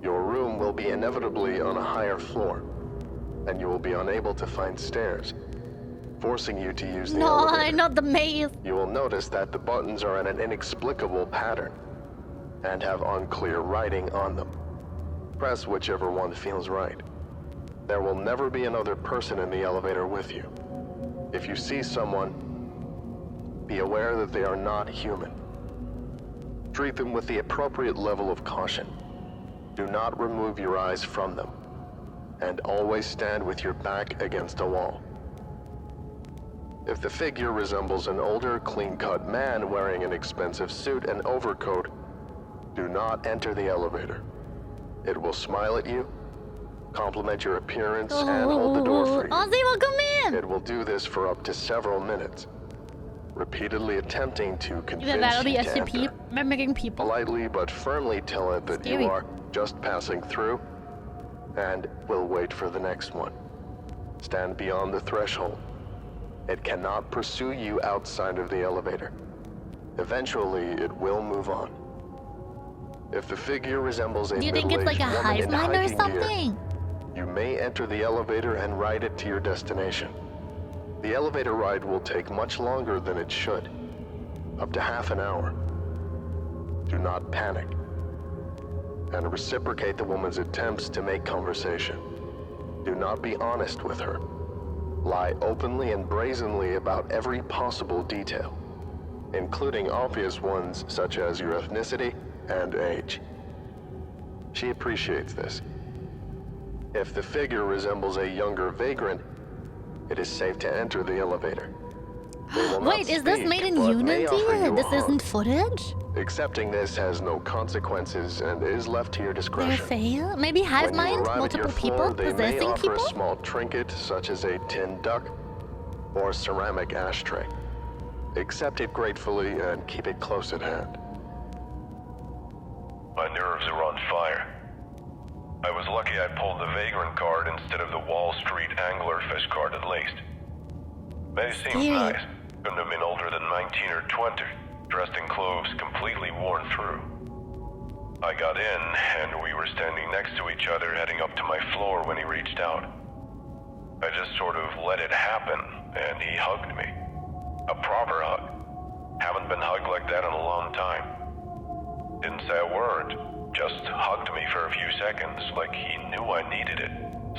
Speaker 3: Your room will be inevitably on a higher floor, and you will be unable to find stairs, forcing you to use the
Speaker 2: No,
Speaker 3: elevator.
Speaker 2: not the maze.
Speaker 3: You will notice that the buttons are in an inexplicable pattern and have unclear writing on them. Press whichever one feels right. There will never be another person in the elevator with you. If you see someone, be aware that they are not human. Treat them with the appropriate level of caution. Do not remove your eyes from them, and always stand with your back against a wall. If the figure resembles an older, clean-cut man wearing an expensive suit and overcoat, do not enter the elevator. It will smile at you, compliment your appearance, and hold the door for you.
Speaker 2: Ozzy, welcome in!
Speaker 3: It will do this for up to several minutes. repeatedly attempting to convince
Speaker 2: Either that or the
Speaker 3: you to
Speaker 2: SCP
Speaker 3: enter.
Speaker 2: mimicking people.
Speaker 3: Politely but firmly tell it that
Speaker 2: Scary.
Speaker 3: you are just passing through and will wait for the next one. Stand beyond the threshold. It cannot pursue you outside of the elevator. Eventually, it will move on. If the figure resembles a
Speaker 2: Do you think it's like a
Speaker 3: middle-aged woman
Speaker 2: hive
Speaker 3: in
Speaker 2: mind or
Speaker 3: hiking gear,
Speaker 2: something?
Speaker 3: you may enter the elevator and ride it to your destination. The elevator ride will take much longer than it should, up to half an hour. Do not panic, and reciprocate the woman's attempts to make conversation. Do not be honest with her. Lie openly and brazenly about every possible detail, including obvious ones such as your ethnicity and age. She appreciates this. If the figure resembles a younger vagrant, it is safe to enter the elevator. They will not
Speaker 2: Wait, is this
Speaker 3: speak,
Speaker 2: made in
Speaker 3: but may
Speaker 2: Unity?
Speaker 3: offer you a
Speaker 2: This
Speaker 3: hug.
Speaker 2: isn't footage?
Speaker 3: Accepting this has no consequences and is left to your
Speaker 2: They're
Speaker 3: discretion.
Speaker 2: fail? Maybe hive
Speaker 3: When you
Speaker 2: mind?
Speaker 3: arrive at your
Speaker 2: Multiple people
Speaker 3: floor, they may
Speaker 2: possessing
Speaker 3: offer
Speaker 2: people?
Speaker 3: a small trinket such as a tin duck or ceramic ashtray. Accept it gratefully and keep it close at hand.
Speaker 7: My nerves are on fire. I was lucky I pulled the vagrant card instead of the Wall Street anglerfish card at least. They seemed
Speaker 2: Scary.
Speaker 7: nice. Couldn't have been older than 19 or 20, dressed in clothes completely worn through. I got in, and we were standing next to each other heading up to my floor when he reached out. I just sort of let it happen, and he hugged me. A proper hug. Haven't been hugged like that in a long time. Didn't say a word, just hugged me for a few seconds like he knew I needed it.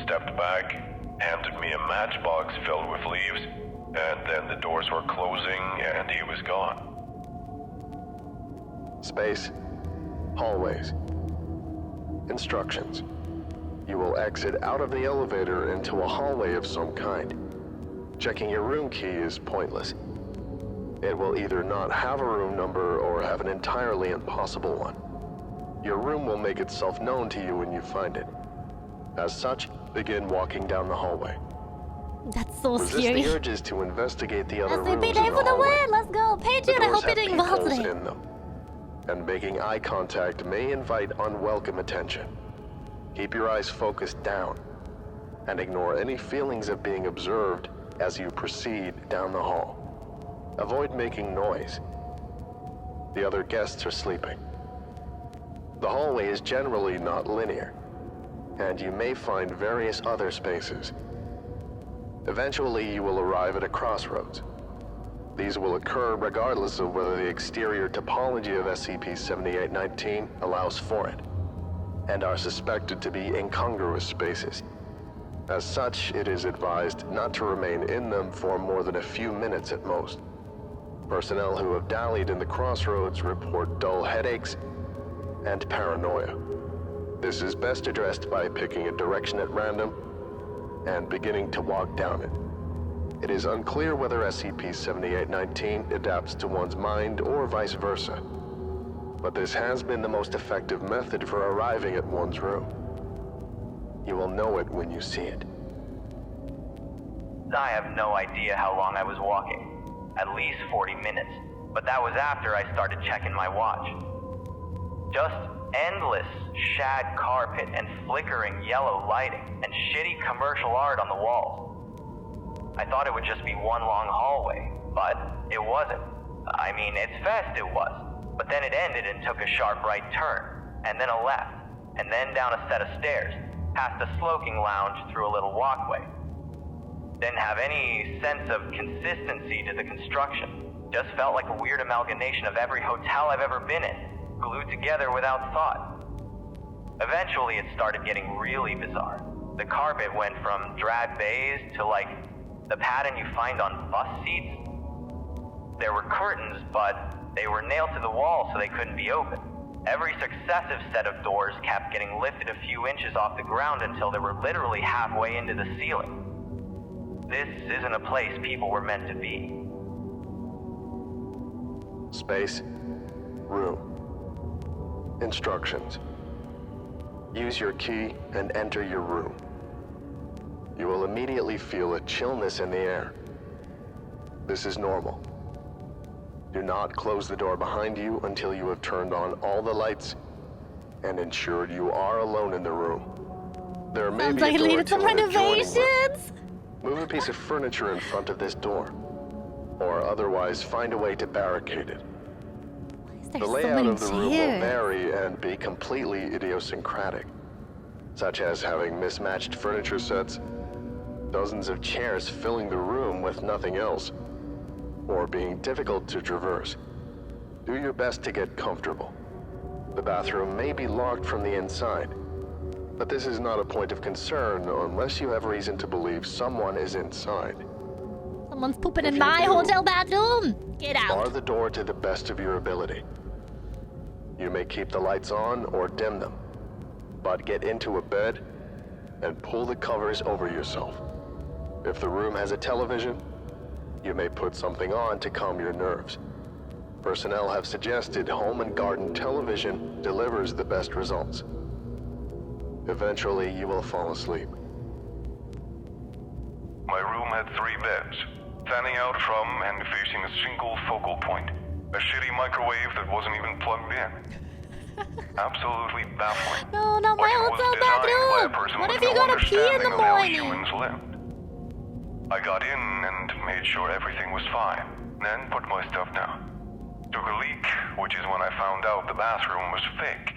Speaker 7: Stepped back, handed me a matchbox filled with leaves, and then the doors were closing and he was gone.
Speaker 3: Space. Hallways. Instructions. You will exit out of the elevator into a hallway of some kind. Checking your room key is pointless. It will either not have a room number or have an entirely impossible one. Your room will make itself known to you when you find it. As such, begin walking down the hallway.
Speaker 2: That's so
Speaker 3: Resist
Speaker 2: scary.
Speaker 3: the urges to investigate the other rooms
Speaker 2: SCP
Speaker 3: in
Speaker 2: Day
Speaker 3: the
Speaker 2: for the
Speaker 3: hallway.
Speaker 2: win! Let's go!
Speaker 3: The
Speaker 2: Patriot, I
Speaker 3: doors
Speaker 2: hope you're
Speaker 3: have
Speaker 2: doing well
Speaker 3: peepholes
Speaker 2: today.
Speaker 3: in them, and making eye contact may invite unwelcome attention. Keep your eyes focused down, and ignore any feelings of being observed as you proceed down the hall. Avoid making noise. The other guests are sleeping. The hallway is generally not linear, and you may find various other spaces. Eventually, you will arrive at a crossroads. These will occur regardless of whether the exterior topology of SCP-7819 allows for it, and are suspected to be incongruous spaces. As such, it is advised not to remain in them for more than a few minutes at most. Personnel who have dallied in the crossroads report dull headaches and paranoia. This is best addressed by picking a direction at random and beginning to walk down it. It is unclear whether SCP-7819 adapts to one's mind or vice versa, but this has been the most effective method for arriving at one's room. You will know it when you see it.
Speaker 8: I have no idea how long I was walking. At least 40 minutes. But that was after I started checking my watch. Just endless shag carpet and flickering yellow lighting and shitty commercial art on the walls. I thought it would just be one long hallway, but it wasn't. I mean, its fast it was. But then it ended and took a sharp right turn, and then a left, and then down a set of stairs, past a smoking lounge through a little walkway. Didn't have any sense of consistency to the construction. Just felt like a weird amalgamation of every hotel I've ever been in, glued together without thought. Eventually it started getting really bizarre. The carpet went from drab beige to like the pattern you find on bus seats. There were curtains, but they were nailed to the wall so they couldn't be opened. Every successive set of doors kept getting lifted a few inches off the ground until they were literally halfway into the ceiling. This isn't a place people were meant to be.
Speaker 3: Space. Room. Instructions. Use your key and enter your room. You will immediately feel a chillness in the air. This is normal. Do not close the door behind you until you have turned on all the lights and ensured you are alone in the room. There may
Speaker 2: Sounds
Speaker 3: be
Speaker 2: like
Speaker 3: a
Speaker 2: it
Speaker 3: door
Speaker 2: needed
Speaker 3: to
Speaker 2: some
Speaker 3: an adjoining room.
Speaker 2: renovations.
Speaker 3: Move a piece of furniture in front of this door, or otherwise find a way to barricade it.
Speaker 2: Why is there
Speaker 3: The
Speaker 2: so
Speaker 3: layout
Speaker 2: many
Speaker 3: of the room will
Speaker 2: chairs?
Speaker 3: vary and be completely idiosyncratic, such as having mismatched furniture sets, dozens of chairs filling the room with nothing else, or being difficult to traverse. Do your best to get comfortable. The bathroom may be locked from the inside, but this is not a point of concern unless you have reason to believe someone is inside.
Speaker 2: Someone's pooping
Speaker 3: If
Speaker 2: in
Speaker 3: you
Speaker 2: my
Speaker 3: do,
Speaker 2: hotel bathroom. Get
Speaker 3: Bar
Speaker 2: out.
Speaker 3: the door to the best of your ability. You may keep the lights on or dim them, but get into a bed and pull the covers over yourself. If the room has a television, you may put something on to calm your nerves. Personnel have suggested home and garden television delivers the best results. Eventually, you will fall asleep.
Speaker 7: My room had 3 beds, standing out from and facing a single focal point. A shitty microwave that wasn't even plugged in. Absolutely baffling.
Speaker 2: No, not my
Speaker 7: Like it was
Speaker 2: hotel
Speaker 7: designed by a
Speaker 2: bathroom.
Speaker 7: person
Speaker 2: What
Speaker 7: with
Speaker 2: if you
Speaker 7: no
Speaker 2: gotta pee in the
Speaker 7: understanding of how
Speaker 2: morning?
Speaker 7: humans lived. I got in and made sure everything was fine, then put my stuff down. Took a leak, which is when I found out the bathroom was fake.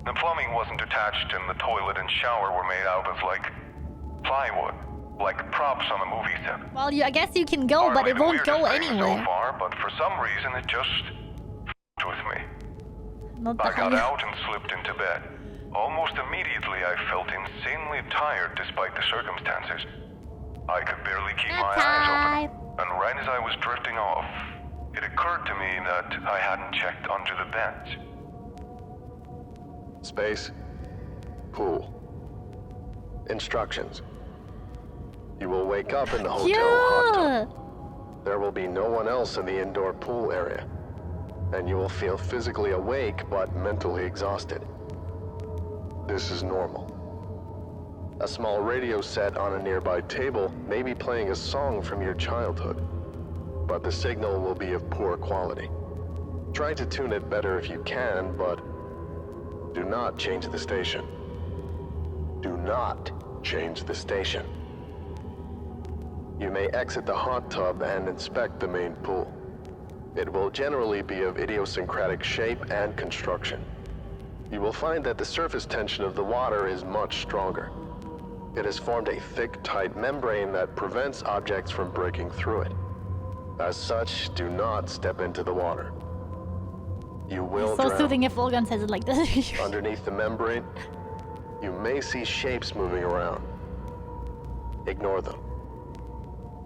Speaker 7: The plumbing wasn't attached and the toilet and shower were made out of, like, plywood. Like props on a movie set.
Speaker 2: Well, I guess you can go, but
Speaker 7: Hardly
Speaker 2: it
Speaker 7: the
Speaker 2: won't go
Speaker 7: weirdest thing
Speaker 2: anywhere.
Speaker 7: so far, but for some reason it just f***ed with me.
Speaker 2: Not
Speaker 7: I got
Speaker 2: the
Speaker 7: out and slipped into bed. Almost immediately I felt insanely tired despite the circumstances. I could barely keep my eyes open. And right as I was drifting off, it occurred to me that I hadn't checked under the beds.
Speaker 3: Space. Pool. Instructions. You will wake up in the hotel hot tub.
Speaker 2: Cute.
Speaker 3: There will be no one else in the indoor pool area, and you will feel physically awake but mentally exhausted. This is normal. A small radio set on a nearby table may be playing a song from your childhood, but the signal will be of poor quality. Try to tune it better if you can, but do not change the station. Do not change the station. You may exit the hot tub and inspect the main pool. It will generally be of idiosyncratic shape and construction. You will find that the surface tension of the water is much stronger. It has formed a thick, tight membrane that prevents objects from breaking through it. As such, do not step into the water. You will
Speaker 2: So
Speaker 3: drown.
Speaker 2: soothing if Volgan says it like this.
Speaker 3: Underneath the membrane, you may see shapes moving around. Ignore them.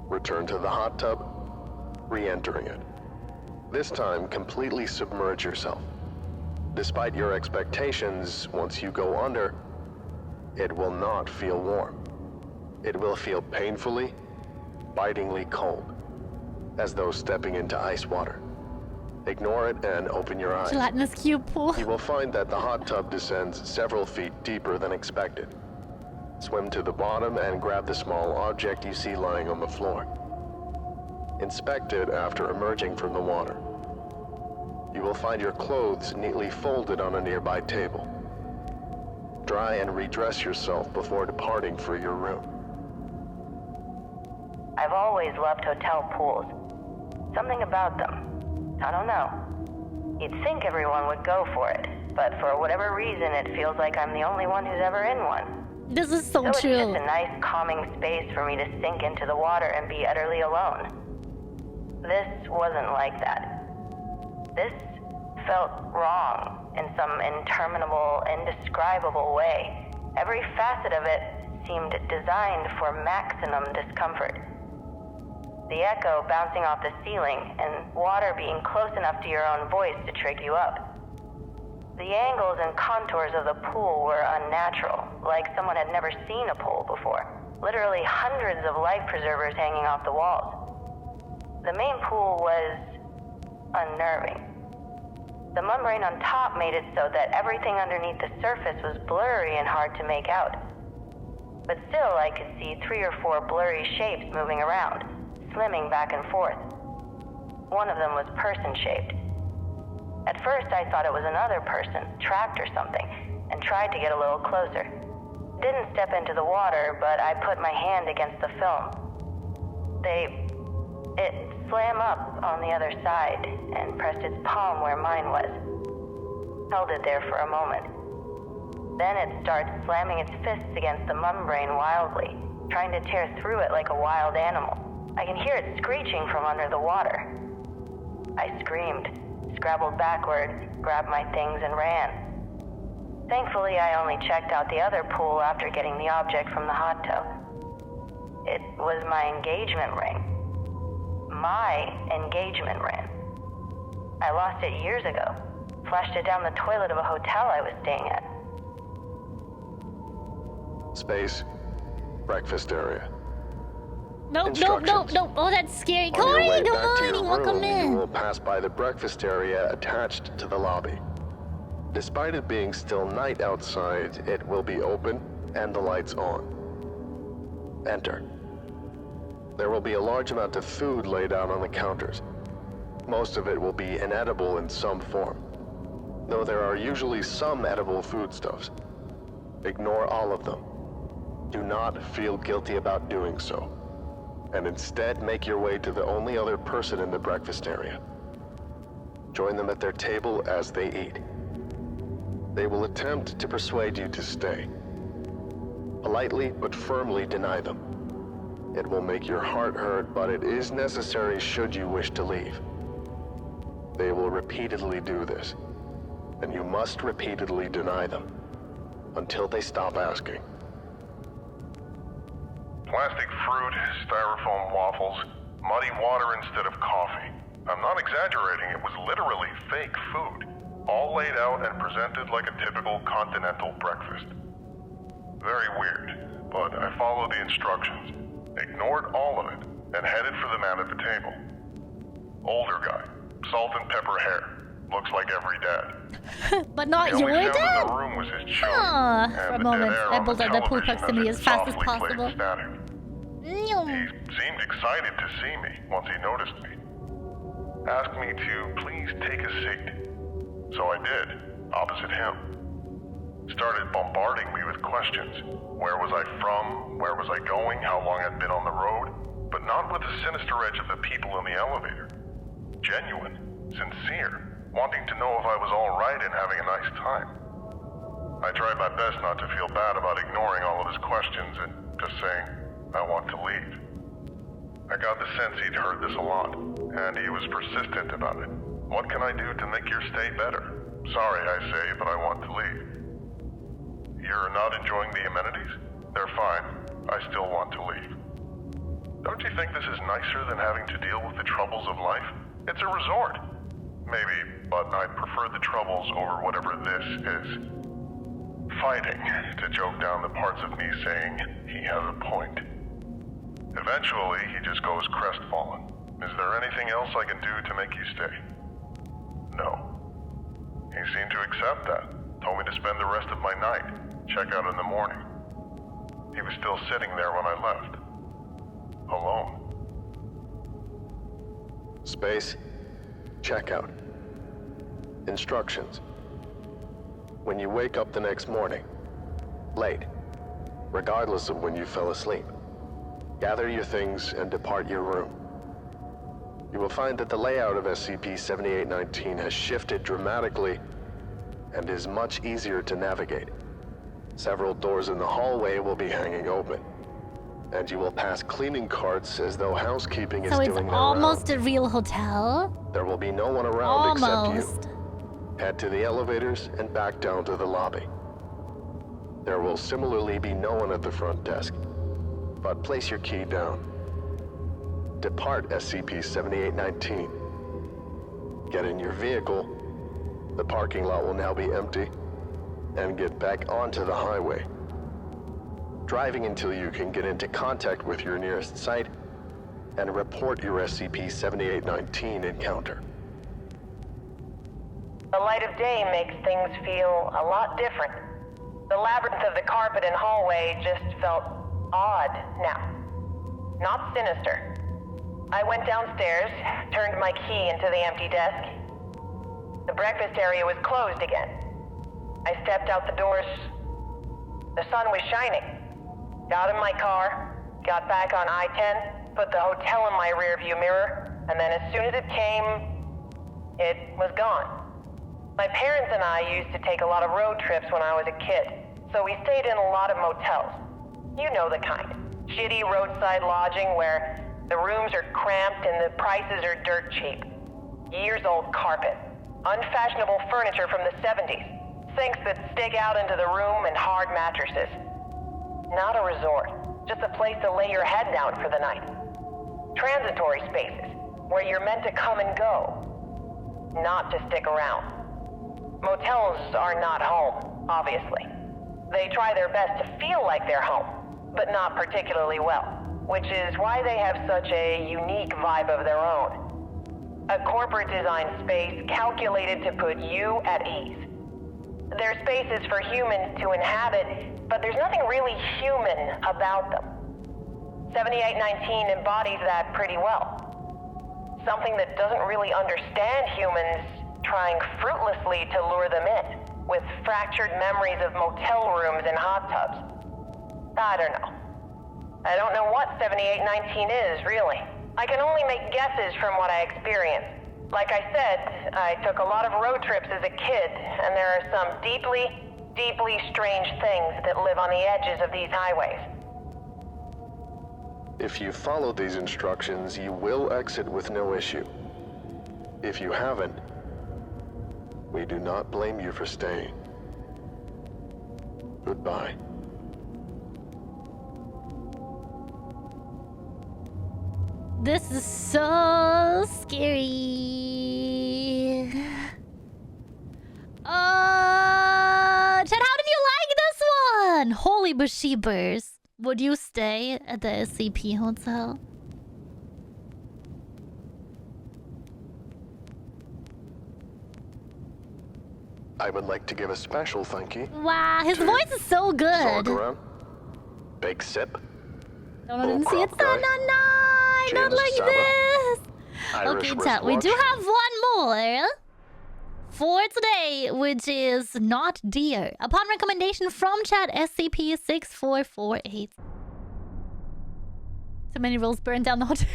Speaker 3: Return to the hot tub, re-entering it. This time, completely submerge yourself. Despite your expectations, once you go under, it will not feel warm. It will feel painfully, bitingly cold, as though stepping into ice water. Ignore it and open your eyes.
Speaker 2: Gelatinous cube pool.
Speaker 3: You will find that the hot tub descends several feet deeper than expected. Swim to the bottom and grab the small object you see lying on the floor. Inspect it after emerging from the water. You will find your clothes neatly folded on a nearby table. Dry and redress yourself before departing for your room.
Speaker 6: I've always loved hotel pools. Something about them. I don't know. You'd think everyone would go for it, but for whatever reason it feels like I'm the only one who's ever in one.
Speaker 2: This is so
Speaker 6: It's
Speaker 2: true.
Speaker 6: just a nice calming space for me to sink into the water and be utterly alone. This wasn't like that. This felt wrong in some interminable, indescribable way. Every facet of it seemed designed for maximum discomfort. The echo bouncing off the ceiling and water being close enough to your own voice to trick you up. The angles and contours of the pool were unnatural, like someone had never seen a pool before. Literally hundreds of life preservers hanging off the walls. The main pool was unnerving. The membrane on top made it so that everything underneath the surface was blurry and hard to make out. But still, I could see 3 or 4 blurry shapes moving around, slimming back and forth. One of them was person-shaped. At first, I thought it was another person, trapped or something, and tried to get a little closer. Didn't step into the water, but I put my hand against the film. It swam up on the other side and pressed its palm where mine was. Held it there for a moment. Then it starts slamming its fists against the membrane wildly, trying to tear through it like a wild animal. I can hear it screeching from under the water. I screamed, scrabbled backward, grabbed my things and ran. Thankfully, I only checked out the other pool after getting the object from the hot tub. It was my engagement ring. My engagement ring. I lost it years ago. Flashed it down the toilet of a hotel I was staying at.
Speaker 3: Space. Breakfast area.
Speaker 2: Nope. Oh, that's scary.
Speaker 3: On your
Speaker 2: Corey,
Speaker 3: way
Speaker 2: good
Speaker 3: back to your
Speaker 2: morning. Welcome
Speaker 3: room,
Speaker 2: in.
Speaker 3: you will pass by the breakfast area attached to the lobby. Despite it being still night outside, it will be open and the lights on. Enter. There will be a large amount of food laid out on the counters. Most of it will be inedible in some form, though there are usually some edible foodstuffs. Ignore all of them. Do not feel guilty about doing so, and instead make your way to the only other person in the breakfast area. Join them at their table as they eat. They will attempt to persuade you to stay. Politely but firmly deny them. It will make your heart hurt, but it is necessary should you wish to leave. They will repeatedly do this, and you must repeatedly deny them until they stop asking.
Speaker 7: Plastic fruit, styrofoam waffles, muddy water instead of coffee. I'm not exaggerating, it was literally fake food. All laid out and presented like a typical continental breakfast. Very weird, but I followed the instructions, ignored all of it, and headed for the man at the table. Older guy, salt and pepper hair, looks like every dad.
Speaker 2: But not
Speaker 7: The
Speaker 2: your
Speaker 7: only sound in
Speaker 2: dad?
Speaker 7: the room was his chewing,
Speaker 2: Ah,
Speaker 7: and
Speaker 2: for a
Speaker 7: the
Speaker 2: moment,
Speaker 7: dead air
Speaker 2: I
Speaker 7: on the
Speaker 2: pulled out the pool
Speaker 7: television
Speaker 2: proximity
Speaker 7: it
Speaker 2: as fast as
Speaker 7: softly played
Speaker 2: possible.
Speaker 7: static. He seemed excited to see me once he noticed me. Asked me to please take a seat. So I did, opposite him. Started bombarding me with questions. Where was I from? Where was I going? How long I'd been on the road? But not with the sinister edge of the people in the elevator. Genuine, sincere, wanting to know if I was all right and having a nice time. I tried my best not to feel bad about ignoring all of his questions and just saying, I want to leave. I got the sense he'd heard this a lot, and he was persistent about it. What can I do to make your stay better? Sorry, I say, but I want to leave. You're not enjoying the amenities? They're fine. I still want to leave. Don't you think this is nicer than having to deal with the troubles of life? It's a resort. Maybe, but I'd prefer the troubles over whatever this is. Fighting to joke down the parts of me saying he has a point. Eventually, he just goes crestfallen. Is there anything else I can do to make you stay? No. He seemed to accept that. Told me to spend the rest of my night. Check out in the morning. He was still sitting there when I left. Alone.
Speaker 3: Space. Checkout. Instructions. When you wake up the next morning, late, regardless of when you fell asleep, gather your things and depart your room. You will find that the layout of SCP-7819 has shifted dramatically and is much easier to navigate. Several doors in the hallway will be hanging open, and you will pass cleaning carts as though housekeeping is
Speaker 2: So
Speaker 3: doing
Speaker 2: it's
Speaker 3: their
Speaker 2: almost
Speaker 3: round.
Speaker 2: a real hotel?
Speaker 3: There will be no one around except
Speaker 2: Almost.
Speaker 3: you. Head to the elevators and back down to the lobby. There will similarly be no one at the front desk, but place your key down. Depart SCP-7819. Get in your vehicle. The parking lot will now be empty, and get back onto the highway. Driving until you can get into contact with your nearest site, and report your SCP-7819 encounter.
Speaker 6: The light of day makes things feel a lot different. The labyrinth of the carpet and hallway just felt odd now. Not sinister. I went downstairs, turned my key into the empty desk. The breakfast area was closed again. I stepped out the doors. The sun was shining. Got in my car, got back on I-10, put the hotel in my rearview mirror, and then as soon as it came, it was gone. My parents and I used to take a lot of road trips when I was a kid, so we stayed in a lot of motels. You know the kind. Shitty roadside lodging where the rooms are cramped and the prices are dirt cheap. Years-old carpet. Unfashionable furniture from the 70s. Sinks that stick out into the room and hard mattresses. Not a resort. Just a place to lay your head down for the night. Transitory spaces, where you're meant to come and go. Not to stick around. Motels are not home, obviously. They try their best to feel like they're home, but not particularly well, which is why they have such a unique vibe of their own. A corporate design space calculated to put you at ease. They're spaces for humans to inhabit, but there's nothing really human about them. 7819 embodies that pretty well. Something that doesn't really understand humans, trying fruitlessly to lure them in, with fractured memories of motel rooms and hot tubs. I don't know. I don't know what 7819 is, really. I can only make guesses from what I experienced. Like I said, I took a lot of road trips as a kid, and there are some deeply, deeply strange things that live on the edges of these highways.
Speaker 3: If you follow these instructions, you will exit with no issue. If you haven't, we do not blame you for staying. Goodbye.
Speaker 2: This is so scary. Chad, how did you like this one? Holy Bashibers. Would you stay at the SCP hotel?
Speaker 3: I would like to give a special thank you.
Speaker 2: Wow, his voice is so good.
Speaker 3: Zordora, Big Sip,
Speaker 2: No, didn't see it. No, not like
Speaker 3: Saba,
Speaker 2: this.
Speaker 3: Irish
Speaker 2: Okay, chat. We do
Speaker 3: wristwatch.
Speaker 2: have one more for today, which is not deer. Upon recommendation from chat, SCP-6448. So many rules burned down the hotel.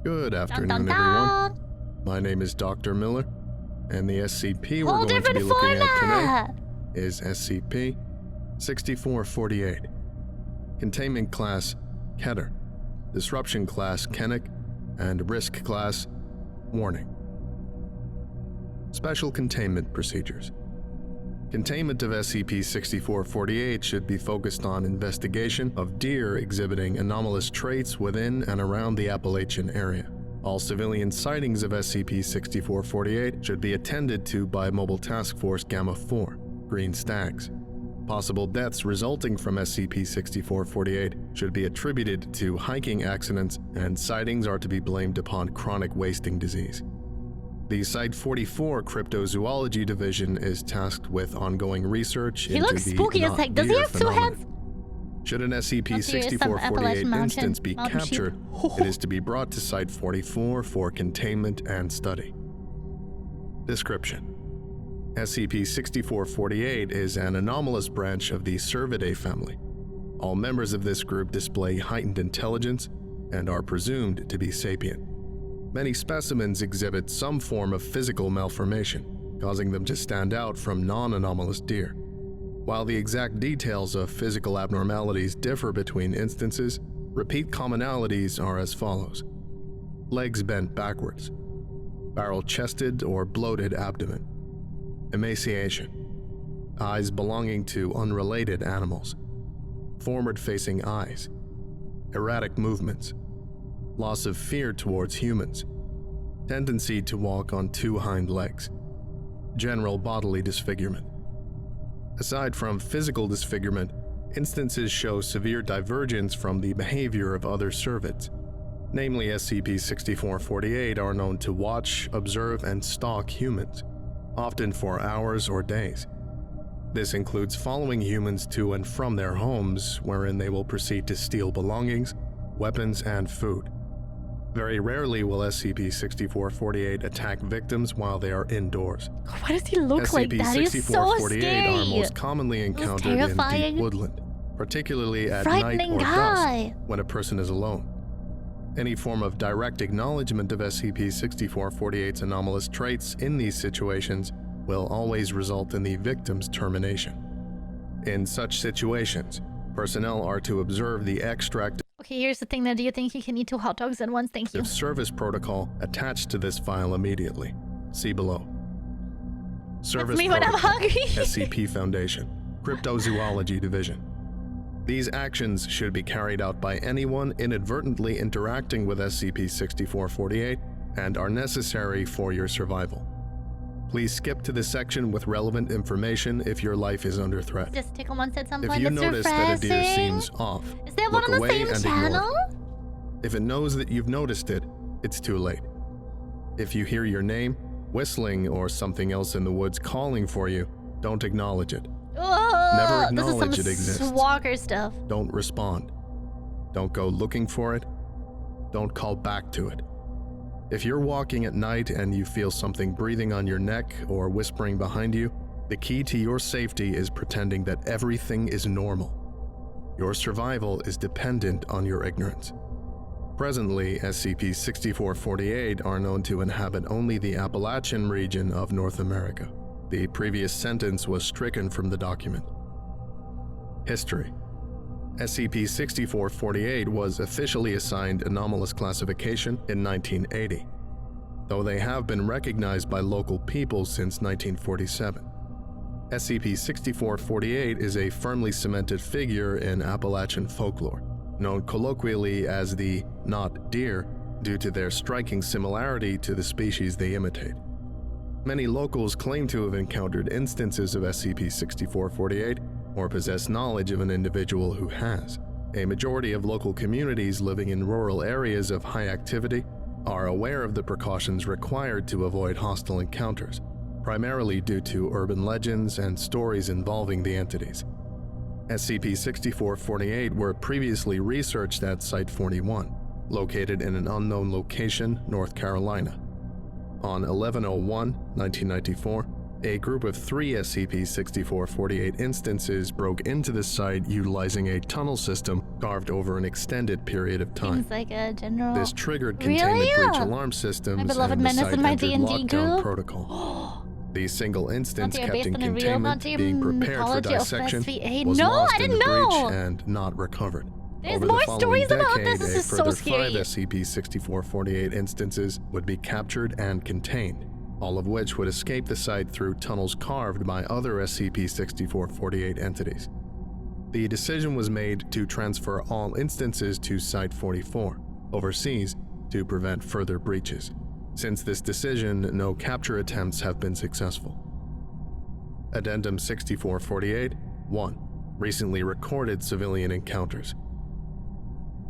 Speaker 9: Good afternoon,
Speaker 2: Dun, dun,
Speaker 9: everyone.
Speaker 2: dun.
Speaker 9: My name is Dr. Miller, and the SCP
Speaker 2: Whole
Speaker 9: we're going to
Speaker 2: different
Speaker 9: be looking at
Speaker 2: format.
Speaker 9: today is SCP-6448. Containment Class, Keter. Disruption Class, Kennick. And Risk Class, Warning. Special Containment Procedures. Containment of SCP-6448 should be focused on investigation of deer exhibiting anomalous traits within and around the Appalachian area. All civilian sightings of SCP-6448 should be attended to by Mobile Task Force Gamma-4, Green Stags. Possible deaths resulting from SCP-6448 should be attributed to hiking accidents, and sightings are to be blamed upon chronic wasting disease. The Site-44 Cryptozoology Division is tasked with ongoing research
Speaker 2: He
Speaker 9: into
Speaker 2: looks
Speaker 9: the
Speaker 2: spooky as heck. Does he
Speaker 9: not-deer
Speaker 2: have two
Speaker 9: phenomenon.
Speaker 2: heads?
Speaker 9: Should an
Speaker 2: Appalachian
Speaker 9: SCP-6448
Speaker 2: mountain-
Speaker 9: instance be
Speaker 2: mountain sheep.
Speaker 9: captured, it is to be brought to Site-44 for containment and study. Description: SCP-6448 is an anomalous branch of the Cervidae family. All members of this group display heightened intelligence and are presumed to be sapient. Many specimens exhibit some form of physical malformation, causing them to stand out from non-anomalous deer. While the exact details of physical abnormalities differ between instances, repeat commonalities are as follows: legs bent backwards, barrel-chested or bloated abdomen, emaciation, eyes belonging to unrelated animals, forward-facing eyes, erratic movements, loss of fear towards humans, tendency to walk on two hind legs, general bodily disfigurement. Aside from physical disfigurement, instances show severe divergence from the behavior of other cervids. Namely, SCP-6448 are known to watch, observe, and stalk humans, often for hours or days. This includes following humans to and from their homes, wherein they will proceed to steal belongings, weapons, and food. Very rarely will SCP-6448 attack victims while they are indoors.
Speaker 2: Why does he look like that? He's so scary.
Speaker 9: are most commonly encountered in deep woodland, particularly at night or dusk when a person is alone. Any form of direct acknowledgement of SCP-6448's anomalous traits in these situations will always result in the victim's termination. In such situations, personnel are to observe the extract
Speaker 2: Okay, here's the thing though. Do you think you can eat 2 hot dogs at once? Thank you.
Speaker 9: service protocol attached to this file immediately. See below. Service
Speaker 2: me when I'm
Speaker 9: protocol,
Speaker 2: hungry.
Speaker 9: SCP Foundation, Cryptozoology Division. These actions should be carried out by anyone inadvertently interacting with SCP-6448 and are necessary for your survival. Please skip to the section with relevant information if your life is under threat.
Speaker 2: Just tickle once at some
Speaker 9: If
Speaker 2: point.
Speaker 9: you
Speaker 2: That's
Speaker 9: notice that a deer
Speaker 2: refreshing.
Speaker 9: seems off,
Speaker 2: Is that one
Speaker 9: look
Speaker 2: on the
Speaker 9: away
Speaker 2: same
Speaker 9: and
Speaker 2: channel?
Speaker 9: ignore it. If it knows that you've noticed it, it's too late. If you hear your name, whistling, or something else in the woods calling for you, don't acknowledge it. Never acknowledge it exists.
Speaker 2: This is some Walker stuff.
Speaker 9: Don't respond. Don't go looking for it. Don't call back to it. If you're walking at night and you feel something breathing on your neck or whispering behind you, the key to your safety is pretending that everything is normal. Your survival is dependent on your ignorance. Presently, SCP-6448 are known to inhabit only the Appalachian region of North America. The previous sentence was stricken from the document. History. SCP-6448 was officially assigned anomalous classification in 1980, though they have been recognized by local people since 1947. SCP-6448 is a firmly cemented figure in Appalachian folklore, known colloquially as the not deer due to their striking similarity to the species they imitate. Many locals claim to have encountered instances of SCP-6448 or possess knowledge of an individual who has. A majority of local communities living in rural areas of high activity are aware of the precautions required to avoid hostile encounters, primarily due to urban legends and stories involving the entities. SCP-6448 were previously researched at Site-41, located in an unknown location, North Carolina. On 11/01/1994, a group of 3 SCP-6448 instances broke into the site utilizing a tunnel system carved over an extended period of time.
Speaker 2: Seems like a general.
Speaker 9: This triggered containment breach alarm systems
Speaker 2: My
Speaker 9: and
Speaker 2: beloved
Speaker 9: the
Speaker 2: menace
Speaker 9: site
Speaker 2: in my
Speaker 9: entered
Speaker 2: D&D
Speaker 9: lockdown
Speaker 2: group.
Speaker 9: protocol. The single instance
Speaker 2: Not
Speaker 9: kept in
Speaker 2: based on a real
Speaker 9: containment, being prepared for
Speaker 2: mythology of
Speaker 9: dissection,
Speaker 2: SVA.
Speaker 9: was
Speaker 2: No,
Speaker 9: lost
Speaker 2: I
Speaker 9: in the
Speaker 2: didn't
Speaker 9: breach
Speaker 2: know.
Speaker 9: and not recovered.
Speaker 2: There's
Speaker 9: Over
Speaker 2: more
Speaker 9: the following
Speaker 2: stories about
Speaker 9: decade,
Speaker 2: this. This
Speaker 9: a
Speaker 2: is so
Speaker 9: further
Speaker 2: scary.
Speaker 9: 5 SCP-6448 instances would be captured and contained, all of which would escape the site through tunnels carved by other SCP-6448 entities. The decision was made to transfer all instances to Site-44, overseas, to prevent further breaches. Since this decision, no capture attempts have been successful. Addendum 6448 1. Recently recorded civilian encounters.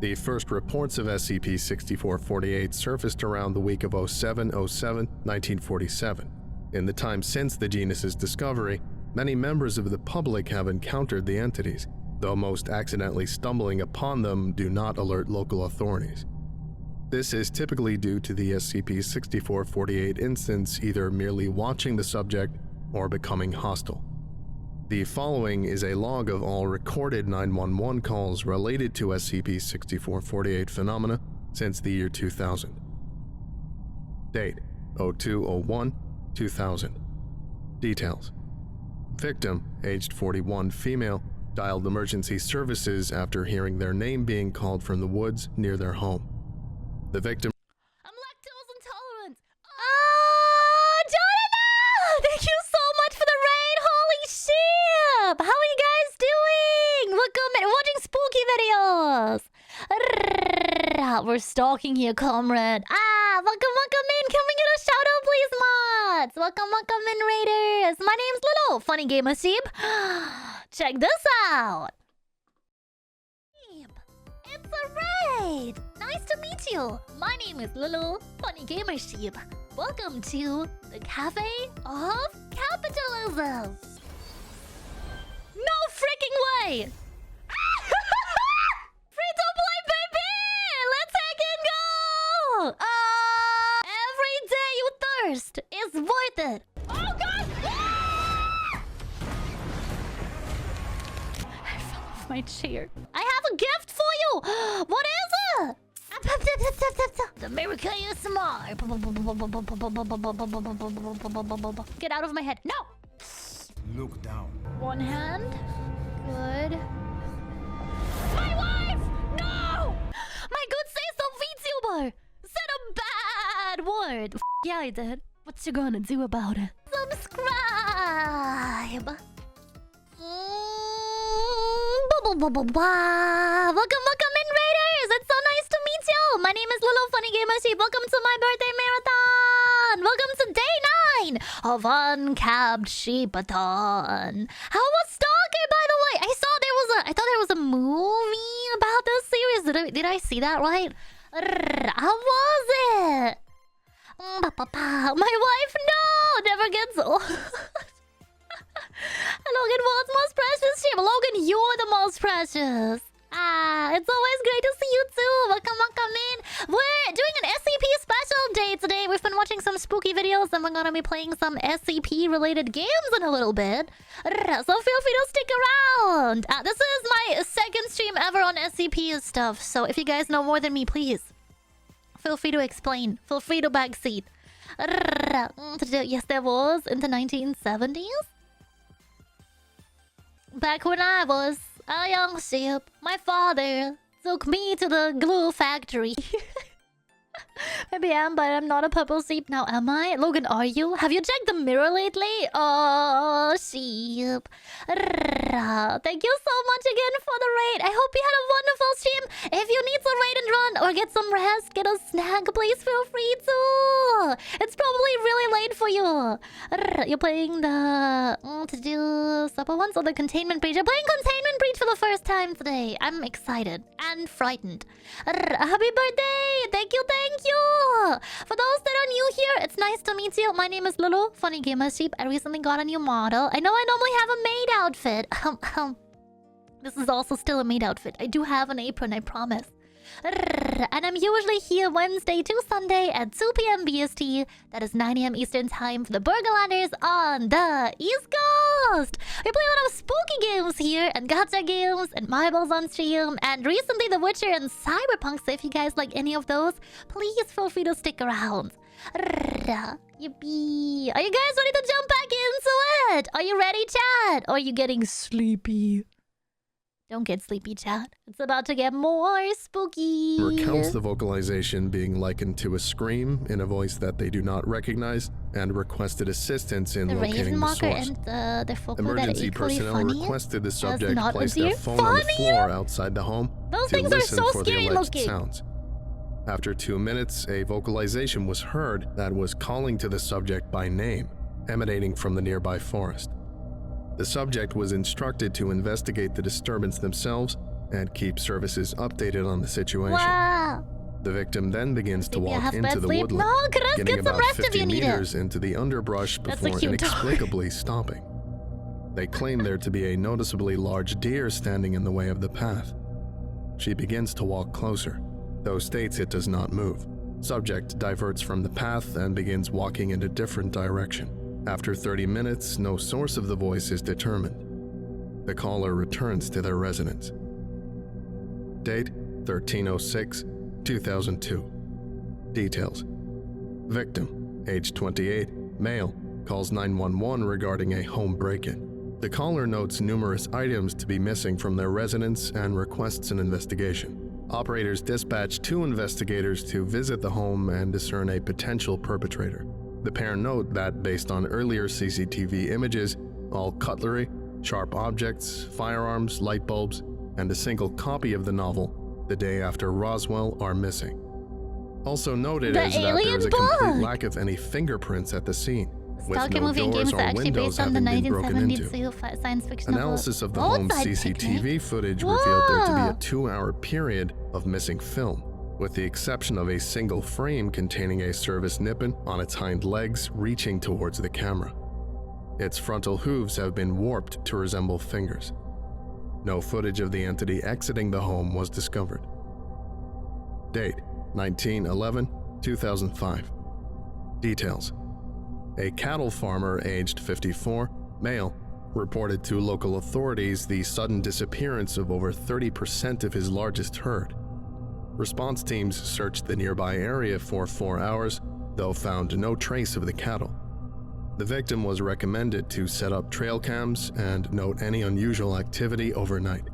Speaker 9: The first reports of SCP-6448 surfaced around the week of 07/07/1947. In the time since the genus's discovery, many members of the public have encountered the entities, though most accidentally stumbling upon them do not alert local authorities. This is typically due to the SCP-6448 instance either merely watching the subject or becoming hostile. The following is a log of all recorded 911 calls related to SCP-6448 phenomena since the year 2000. Date: 02/01/2000. Details: Victim, aged 41, female, dialed emergency services after hearing their name being called from the woods near their home. The victim.
Speaker 2: I'm lactose intolerant. Jonah! Thank you so much for the raid. Holy shit! How are you guys doing? Welcome and watching spooky videos. We're stalking here, comrade. Welcome in. Can we get a shout out, please, mods? Welcome in, raiders. My name's Lilo, funny gamer sheep. Check this out. It's a raid! Nice to meet you! My name is Lulu, funny gamer sheep. Welcome to the Cafe of Capitalism! freaking way! Free to play, baby! Let's hack and go! Every day you thirst is worth it. Oh god! I fell off my chair. I have a gift for you! What is it? The America ASMR. Get out of my head. No!
Speaker 10: Look down.
Speaker 2: One hand. Good. My wife! No! My good say-so VTuber said a bad word. Yeah, I did. What you gonna do about it? Subscribe. Welcome in, Raiders! It's so nice to meet you! My name is Little Funny Gamer Sheep. Welcome to my birthday marathon! Welcome to day 9 of Uncapped Sheepathon. How was Stalker, by the way? I thought there was a movie about this series. Did I see that right? How was it? My wife, no! Never gets old. Logan, what's most precious sheep? Logan, you're the most precious. It's always great to see you too. Welcome in. We're doing an SCP special day today. We've been watching some spooky videos and we're gonna be playing some SCP related games in a little bit. So feel free to stick around. This is my second stream ever on SCP stuff. So if you guys know more than me, please feel free to explain. Feel free to backseat. Yes, there was in the 1970s. Back when I was a young sheep, my father took me to the glue factory. Maybe I am, but I'm not a purple sheep now, am I? Logan, are you? Have you checked the mirror lately? Oh, sheep. Thank you so much again for the raid. I hope you had a wonderful stream. If you need to raid and run or get some rest, get a snack, please feel free to. It's probably really late for you. You're playing the to do supper ones or the containment breach. I'm playing containment breach for the first time today. I'm excited and frightened. Happy birthday! Thank you. For those that are new here, it's nice to meet you. My name is Lulu, Funny Gamer Sheep. I recently got a new model. I know I normally have a maid outfit. This is also still a maid outfit. I do have an apron, I promise. And I'm usually here Wednesday to Sunday at 2 p.m. BST. That is 9 a.m. Eastern Time for the Burgerlanders on the East Coast. We play a lot of spooky games here and gacha games and marbles on stream. And recently The Witcher and Cyberpunk. So if you guys like any of those, please feel free to stick around. Yippee. Are you guys ready to jump back into it? Are you ready, chat? Or are you getting sleepy? Don't get sleepy, chat. It's about to get more spooky.
Speaker 9: Recounts the vocalization being likened to a scream in a voice that they do not recognize and requested assistance in locating the source.
Speaker 2: And the folklore
Speaker 9: Emergency
Speaker 2: that
Speaker 9: personnel requested the subject place
Speaker 2: their
Speaker 9: their phone on the floor outside the home
Speaker 2: Those
Speaker 9: to
Speaker 2: things are
Speaker 9: listen
Speaker 2: so
Speaker 9: for the
Speaker 2: scary
Speaker 9: alleged
Speaker 2: looking.
Speaker 9: sounds. After 2 minutes, a vocalization was heard that was calling to the subject by name, emanating from the nearby forest. The subject was instructed to investigate the disturbance themselves and keep services updated on the situation.
Speaker 2: Wow.
Speaker 9: The victim then begins to
Speaker 2: Maybe I
Speaker 9: walk
Speaker 2: have
Speaker 9: into
Speaker 2: bad
Speaker 9: the
Speaker 2: sleep.
Speaker 9: woodland,
Speaker 2: No, Chris,
Speaker 9: getting
Speaker 2: get some
Speaker 9: about
Speaker 2: rest if
Speaker 9: 50
Speaker 2: you need
Speaker 9: meters
Speaker 2: it.
Speaker 9: into the underbrush
Speaker 2: That's a
Speaker 9: before
Speaker 2: cute dog.
Speaker 9: inexplicably stopping. They claim there to be a noticeably large deer standing in the way of the path. She begins to walk closer, though states it does not move. Subject diverts from the path and begins walking in a different direction. After 30 minutes, no source of the voice is determined. The caller returns to their residence. Date 13/06/2002. Details: victim, age 28, male, calls 911 regarding a home break-in. The caller notes numerous items to be missing from their residence and requests an investigation. Operators dispatch 2 investigators to visit the home and discern a potential perpetrator. The pair note that based on earlier CCTV images, all cutlery, sharp objects, firearms, light bulbs, and a single copy of the novel, The Day After Roswell, are missing. Also noted is that there is a complete lack of any fingerprints at the scene, with
Speaker 2: Stalker
Speaker 9: no
Speaker 2: movie and
Speaker 9: doors
Speaker 2: games are
Speaker 9: or
Speaker 2: actually
Speaker 9: windows
Speaker 2: based on the
Speaker 9: having been broken into.
Speaker 2: 1972 science fiction
Speaker 9: Analysis of the
Speaker 2: novel.
Speaker 9: home's
Speaker 2: Roadside
Speaker 9: CCTV
Speaker 2: Picnic?
Speaker 9: footage revealed there to be
Speaker 2: Whoa.
Speaker 9: a 2-hour period of missing film, with the exception of a single frame containing a service nippon on its hind legs reaching towards the camera. Its frontal hooves have been warped to resemble fingers. No footage of the entity exiting the home was discovered. Date: 19/11/2005. Details: a cattle farmer aged 54, male, reported to local authorities the sudden disappearance of over 30% of his largest herd. Response teams searched the nearby area for 4 hours, though found no trace of the cattle. The victim was recommended to set up trail cams and note any unusual activity overnight.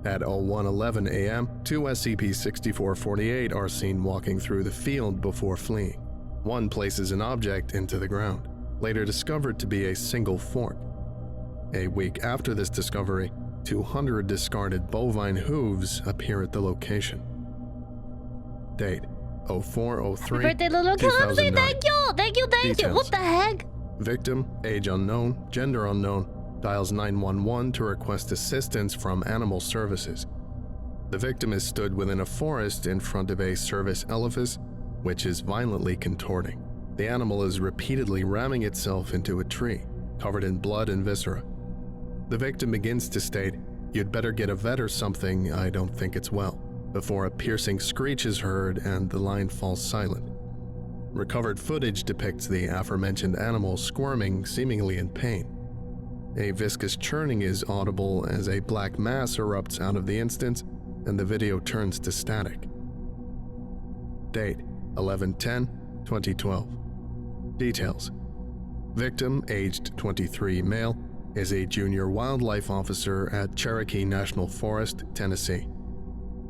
Speaker 9: At 01:11 a.m., 2 SCP-6448 are seen walking through the field before fleeing. One places an object into the ground, later discovered to be a single fork. A week after this discovery, 200 discarded bovine hooves appear at the location. Date: 04/03/2009.
Speaker 2: Birthday, little Clumsy! Thank you! Thank you!
Speaker 9: Details.
Speaker 2: What the heck?
Speaker 9: Victim, age unknown, gender unknown, dials 911 to request assistance from animal services. The victim is stood within a forest in front of a service elephant, which is violently contorting. The animal is repeatedly ramming itself into a tree, covered in blood and viscera. The victim begins to state, "You'd better get a vet or something, I don't think it's well," before a piercing screech is heard and the line falls silent. Recovered footage depicts the aforementioned animal squirming, seemingly in pain. A viscous churning is audible as a black mass erupts out of the instance, and the video turns to static. Date: 11/10/2012. Details: victim, aged 23, male, is a junior wildlife officer at Cherokee National Forest, Tennessee.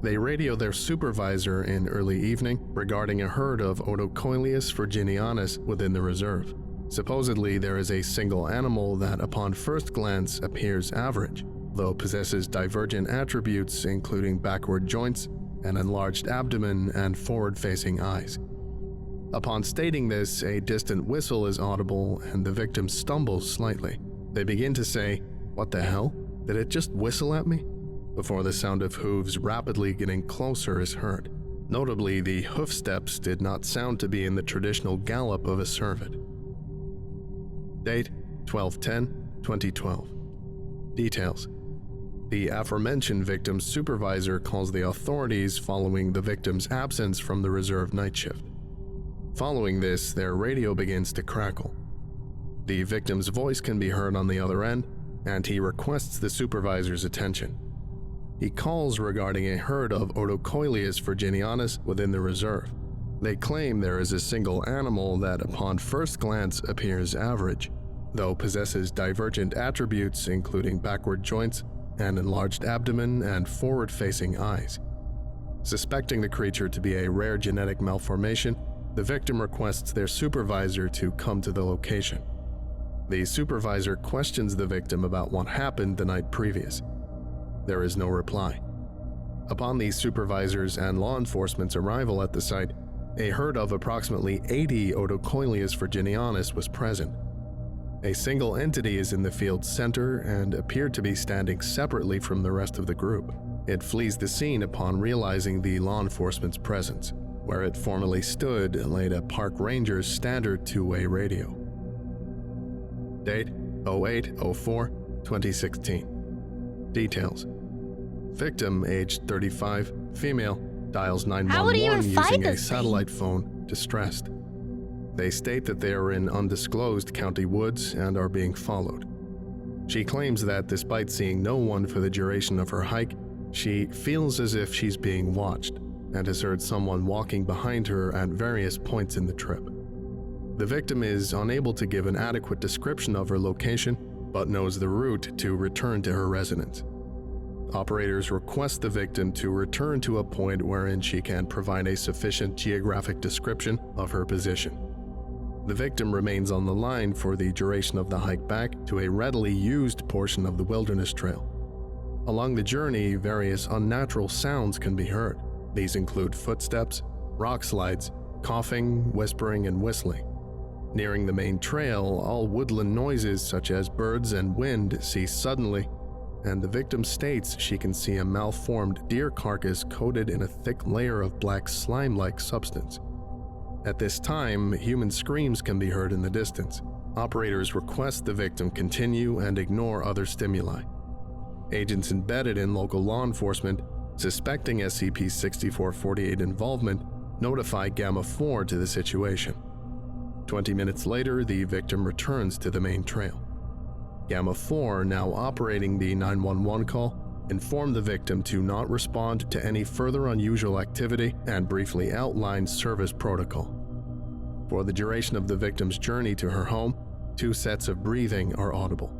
Speaker 9: They radio their supervisor in early evening regarding a herd of Odocoileus virginianus within the reserve. Supposedly, there is a single animal that upon first glance appears average, though possesses divergent attributes including backward joints, an enlarged abdomen, and forward-facing eyes. Upon stating this, a distant whistle is audible and the victim stumbles slightly. They begin to say, "What the hell? Did it just whistle at me?" before the sound of hooves rapidly getting closer is heard. Notably, the hoof steps did not sound to be in the traditional gallop of a cervid. Date: 12/10/2012. Details: the aforementioned victim's supervisor calls the authorities following the victim's absence from the reserve night shift. Following this, their radio begins to crackle. The victim's voice can be heard on the other end, and he requests the supervisor's attention. He calls regarding a herd of Odocoileus virginianus within the reserve. They claim there is a single animal that upon first glance appears average, though possesses divergent attributes including backward joints, an enlarged abdomen, and forward-facing eyes. Suspecting the creature to be a rare genetic malformation, the victim requests their supervisor to come to the location. The supervisor questions the victim about what happened the night previous. There is no reply. Upon the supervisor's and law enforcement's arrival at the site, a herd of approximately 80 Odocoileus virginianus was present. A single entity is in the field's center and appeared to be standing separately from the rest of the group. It flees the scene upon realizing the law enforcement's presence. Where it formerly stood laid a park ranger's standard two-way radio. Date: 08/04/2016. Details: victim, aged 35, female, dials 911 using a satellite phone, distressed. They state that they are in undisclosed county woods and are being followed. She claims that despite seeing no one for the duration of her hike, she feels as if she's being watched and has heard someone walking behind her at various points in the trip. The victim is unable to give an adequate description of her location, but knows the route to return to her residence. Operators request the victim to return to a point wherein she can provide a sufficient geographic description of her position. The victim remains on the line for the duration of the hike back to a readily used portion of the wilderness trail. Along the journey, various unnatural sounds can be heard. These include footsteps, rock slides, coughing, whispering, and whistling. Nearing the main trail, all woodland noises such as birds and wind cease suddenly, and the victim states she can see a malformed deer carcass coated in a thick layer of black slime-like substance. At this time, human screams can be heard in the distance. Operators request the victim continue and ignore other stimuli. Agents embedded in local law enforcement, suspecting SCP-6448 involvement, notify Gamma-4 to the situation. 20 minutes later, the victim returns to the main trail. Gamma-4, now operating the 911 call, informed the victim to not respond to any further unusual activity and briefly outlined service protocol. For the duration of the victim's journey to her home, 2 sets of breathing are audible.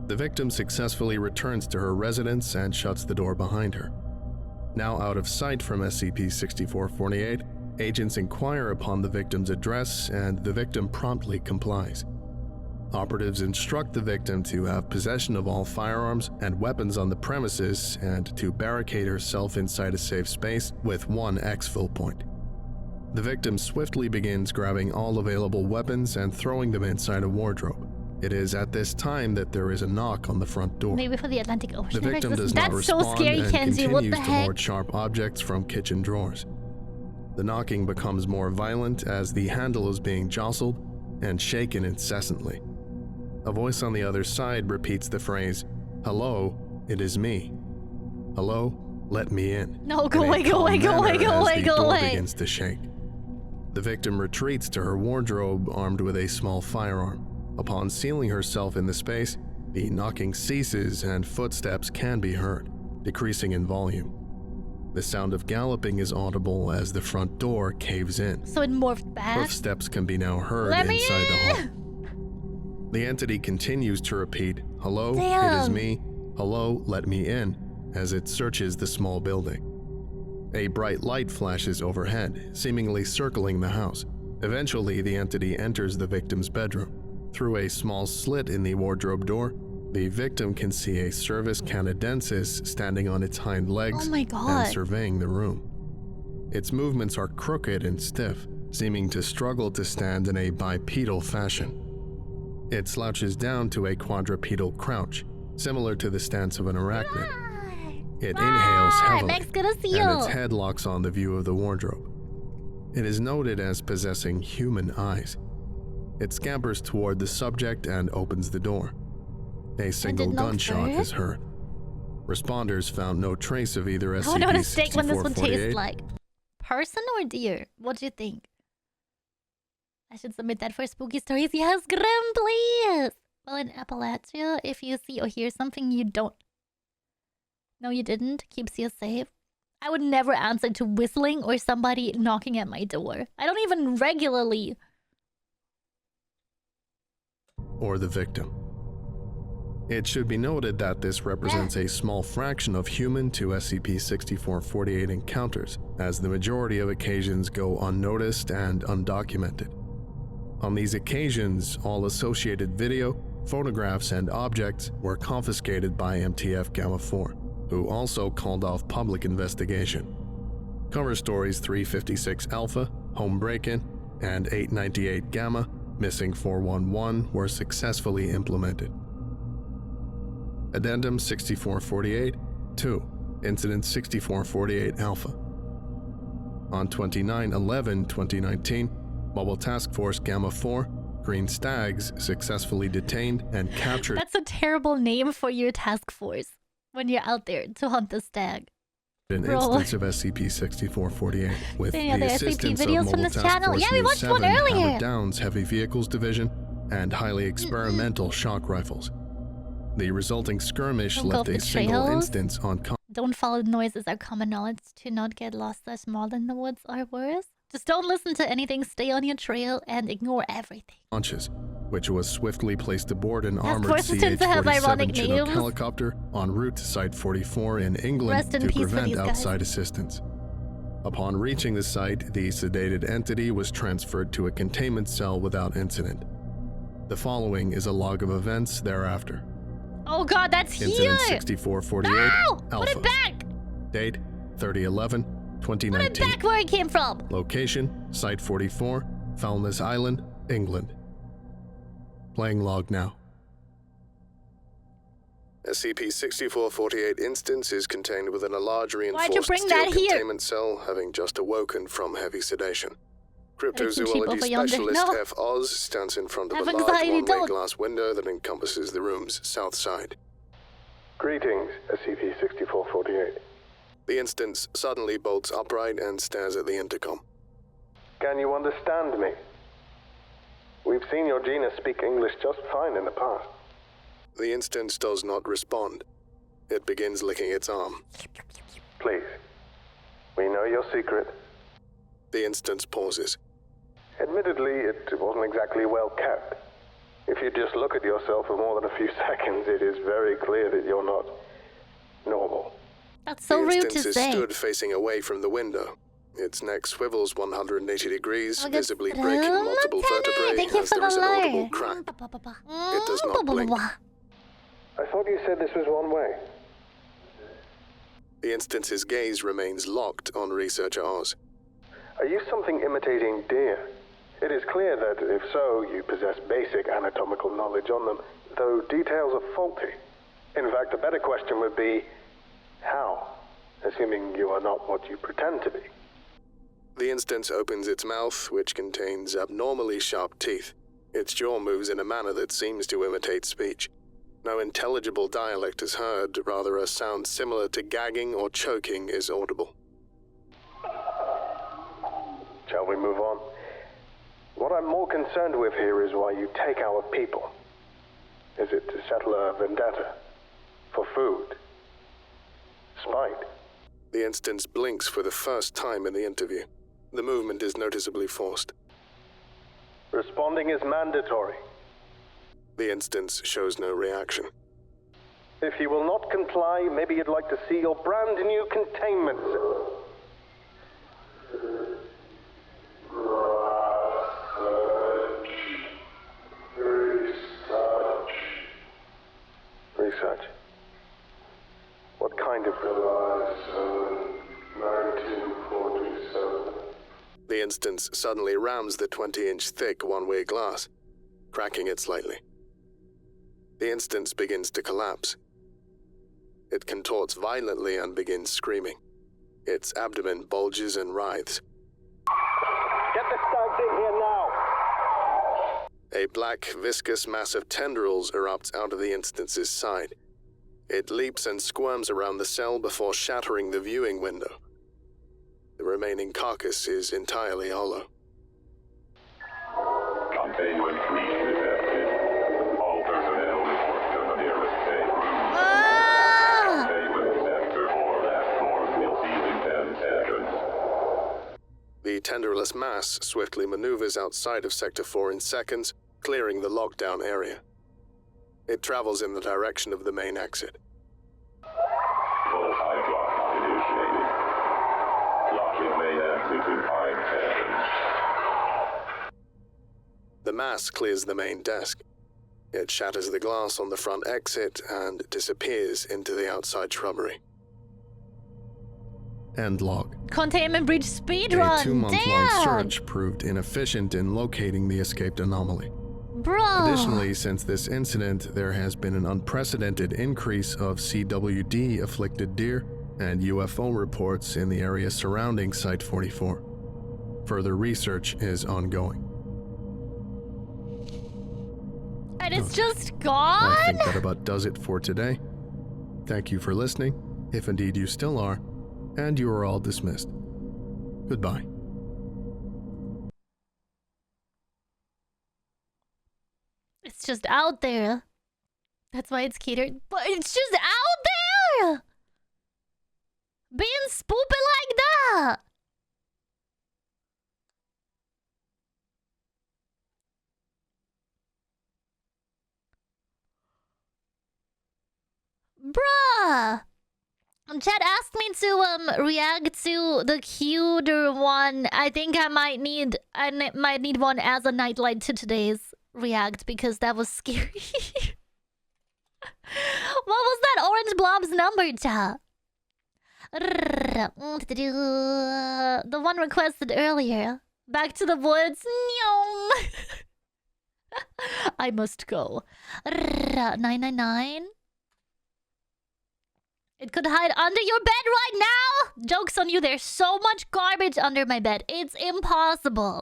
Speaker 9: The victim successfully returns to her residence and shuts the door behind her. Now out of sight from SCP-6448, agents inquire upon the victim's address and the victim promptly complies. Operatives instruct the victim to have possession of all firearms and weapons on the premises and to barricade herself inside a safe space with 1 exfil point. The victim swiftly begins grabbing all available weapons and throwing them inside a wardrobe. It is at this time that there is a knock on the front door.
Speaker 2: Maybe for the Atlantic Ocean.
Speaker 9: The victim does not
Speaker 2: That's so
Speaker 9: respond
Speaker 2: scary,
Speaker 9: and
Speaker 2: Kenzie. What the
Speaker 9: continues to
Speaker 2: heck?
Speaker 9: hoard sharp objects from kitchen drawers. The knocking becomes more violent as the handle is being jostled and shaken incessantly. A voice on the other side repeats the phrase, "Hello, it is me. Hello, let me in."
Speaker 2: No, go
Speaker 9: in a
Speaker 2: away, go
Speaker 9: calm
Speaker 2: away, go
Speaker 9: manner
Speaker 2: away, go
Speaker 9: as
Speaker 2: away,
Speaker 9: the
Speaker 2: go
Speaker 9: door
Speaker 2: away.
Speaker 9: begins to shake. The victim retreats to her wardrobe armed with a small firearm. Upon sealing herself in the space, the knocking ceases and footsteps can be heard, decreasing in volume. The sound of galloping is audible as the front door caves in.
Speaker 2: So it morphed back?
Speaker 9: Footsteps can be now heard
Speaker 2: Let me
Speaker 9: inside the
Speaker 2: in!
Speaker 9: hall. The entity continues to repeat, "Hello, it is
Speaker 2: Damn.
Speaker 9: me. Hello, let me in," as it searches the small building. A bright light flashes overhead, seemingly circling the house. Eventually, the entity enters the victim's bedroom. Through a small slit in the wardrobe door, the victim can see a Cervus canadensis standing on its hind legs
Speaker 2: Oh my God.
Speaker 9: and surveying the room. Its movements are crooked and stiff, seeming to struggle to stand in a bipedal fashion. It slouches down to a quadrupedal crouch, similar to the stance of an arachnid. It inhales heavily,
Speaker 2: Max gonna see
Speaker 9: and
Speaker 2: you.
Speaker 9: its head locks on the view of the wardrobe. It is noted as possessing human eyes. It scampers toward the subject and opens the door. A single
Speaker 2: not
Speaker 9: gunshot
Speaker 2: fire?
Speaker 9: is heard. Responders found no trace of either
Speaker 2: I wonder what a
Speaker 9: SCP-6448
Speaker 2: steak when this one tastes like. Person or deer? What do you think? I should submit that for spooky stories. Yes, Grim, please! Well, in Appalachia, if you see or hear something you don't... No, you didn't. Keeps you safe. I would never answer to whistling or somebody knocking at my door. I don't even regularly...
Speaker 9: or the victim. It should be noted that this represents a small fraction of human to SCP-6448 encounters, as the majority of occasions go unnoticed and undocumented. On these occasions, all associated video, photographs, and objects were confiscated by MTF Gamma-4, who also called off public investigation. Cover stories 356 Alpha, Home Break-In, and 898 Gamma, Missing 411 were successfully implemented. Addendum 6448 2. Incident 6448 Alpha. On 29/11/2019, Mobile Task Force Gamma-4, Green Stags successfully detained and captured...
Speaker 2: That's a terrible name for your task force when you're out there to hunt the stag.
Speaker 9: an
Speaker 2: Bro.
Speaker 9: instance of SCP-6448 with
Speaker 2: Any
Speaker 9: the
Speaker 2: other SCP
Speaker 9: assistance of
Speaker 2: videos from
Speaker 9: Mobile
Speaker 2: this
Speaker 9: Task
Speaker 2: channel?
Speaker 9: Force
Speaker 2: Yeah, we
Speaker 9: News
Speaker 2: watched one
Speaker 9: 7,
Speaker 2: earlier.
Speaker 9: Hammer Down's Heavy Vehicles Division, and highly experimental shock rifles. The resulting skirmish
Speaker 2: Don't go
Speaker 9: left
Speaker 2: off
Speaker 9: a
Speaker 2: the
Speaker 9: single
Speaker 2: trails.
Speaker 9: instance on
Speaker 2: Don't follow the noises are common knowledge to not get lost / mauled in the woods or worse. Just don't listen to anything, stay on your trail, and ignore everything.
Speaker 9: conscious, which was swiftly placed aboard an
Speaker 2: Task
Speaker 9: armored
Speaker 2: forces tend to have ironic
Speaker 9: CH-47 Chinook
Speaker 2: names.
Speaker 9: helicopter en route to Site 44 in England
Speaker 2: Rest in
Speaker 9: to
Speaker 2: peace for
Speaker 9: prevent
Speaker 2: these guys.
Speaker 9: outside assistance. Upon reaching the site, the sedated entity was transferred to a containment cell without incident. The following is a log of events thereafter.
Speaker 2: Oh god, that's
Speaker 9: Incident
Speaker 2: here!
Speaker 9: 6448
Speaker 2: No! Put
Speaker 9: Alpha.
Speaker 2: it back!
Speaker 9: Date 30/11/2019.
Speaker 2: Put it back where it came from!
Speaker 9: Location Site 44, Foulness Island, England. Playing log now. SCP-6448 instance is contained within a large
Speaker 2: Why'd you
Speaker 9: reinforced
Speaker 2: bring
Speaker 9: steel
Speaker 2: that here?
Speaker 9: containment cell, having just awoken from heavy sedation.
Speaker 2: Better keep sheep
Speaker 9: Cryptozoology
Speaker 2: over yonder.
Speaker 9: specialist
Speaker 2: No.
Speaker 9: F. Oz stands in front of
Speaker 2: Have
Speaker 9: a large
Speaker 2: anxiety,
Speaker 9: one-way
Speaker 2: don't.
Speaker 9: glass window that encompasses the room's south side.
Speaker 3: Greetings, SCP-6448.
Speaker 9: The instance suddenly bolts upright and stares at the intercom.
Speaker 3: Can you understand me? We've seen your genus speak English just fine in the past.
Speaker 9: The instance does not respond. It begins licking its arm.
Speaker 3: Please. We know your secret.
Speaker 9: The instance pauses.
Speaker 3: Admittedly, it wasn't exactly well kept. If you just look at yourself for more than a few seconds, it is very clear that you're not normal.
Speaker 2: That's so
Speaker 9: the
Speaker 2: rude
Speaker 9: instance
Speaker 2: to
Speaker 9: is
Speaker 2: say.
Speaker 9: stood facing away from the window. Its neck swivels 180 degrees, visibly breaking multiple vertebrae
Speaker 2: Thank you
Speaker 9: as
Speaker 2: for
Speaker 9: there is
Speaker 2: the
Speaker 9: an
Speaker 2: lure.
Speaker 9: audible crack. It does not blink.
Speaker 3: I thought you said this was one way.
Speaker 9: The instance's gaze remains locked on researcher Oz.
Speaker 3: Are you something imitating deer? It is clear that, if so, you possess basic anatomical knowledge on them, though details are faulty. In fact, a better question would be, how? Assuming you are not what you pretend to be.
Speaker 9: The instance opens its mouth, which contains abnormally sharp teeth. Its jaw moves in a manner that seems to imitate speech. No intelligible dialect is heard, rather a sound similar to gagging or choking is audible.
Speaker 3: Shall we move on? What I'm more concerned with here is why you take our people. Is it to settle a vendetta? For food? Spite?
Speaker 9: The instance blinks for the first time in the interview. The movement is noticeably forced.
Speaker 3: Responding is mandatory.
Speaker 9: The instance shows no reaction.
Speaker 3: If you will not comply, maybe you'd like to see your brand new containment. Research. What kind of... 1947.
Speaker 9: The instance suddenly rams the 20-inch thick one-way glass, cracking it slightly. The instance begins to collapse. It contorts violently and begins screaming. Its abdomen bulges and writhes.
Speaker 3: Get the stags in here now!
Speaker 9: A black, viscous mass of tendrils erupts out of the instance's side. It leaps and squirms around the cell before shattering the viewing window. The remaining carcass is entirely hollow.
Speaker 7: Containment breach detected. All personnel report to the nearest safe room. Containment sector 4 last floor will seal in 10 seconds.
Speaker 9: The tendrilless mass swiftly maneuvers outside of Sector 4 in seconds, clearing the lockdown area. It travels in the direction of the main exit.
Speaker 7: Full high block initiated. Locking main exit in 5 seconds.
Speaker 9: The mass clears the main desk. It shatters the glass on the front exit and disappears into the outside shrubbery. End log.
Speaker 2: Containment breach
Speaker 9: A
Speaker 2: speedrun.
Speaker 9: 2-month-long
Speaker 2: Damn.
Speaker 9: search proved inefficient in locating the escaped anomaly.
Speaker 2: Bro.
Speaker 9: Additionally, since this incident, there has been an unprecedented increase of CWD-afflicted deer and UFO reports in the area surrounding Site 44. Further research is ongoing.
Speaker 2: And it's just gone?
Speaker 9: I think that about does it for today. Thank you for listening, if indeed you still are, and you are all dismissed. Goodbye.
Speaker 2: It's just out there. That's why it's catered. But it's just out there! Being spoopy like that! Bruh! Chad asked me to react to the cuter one. I think I might need one as a nightlight to today's react because that was scary. What was that orange blob's number, chat? The one requested earlier. Back to the woods. I must go. 999. It could hide under your bed right now. Joke's on you, there's so much garbage under my bed. It's impossible.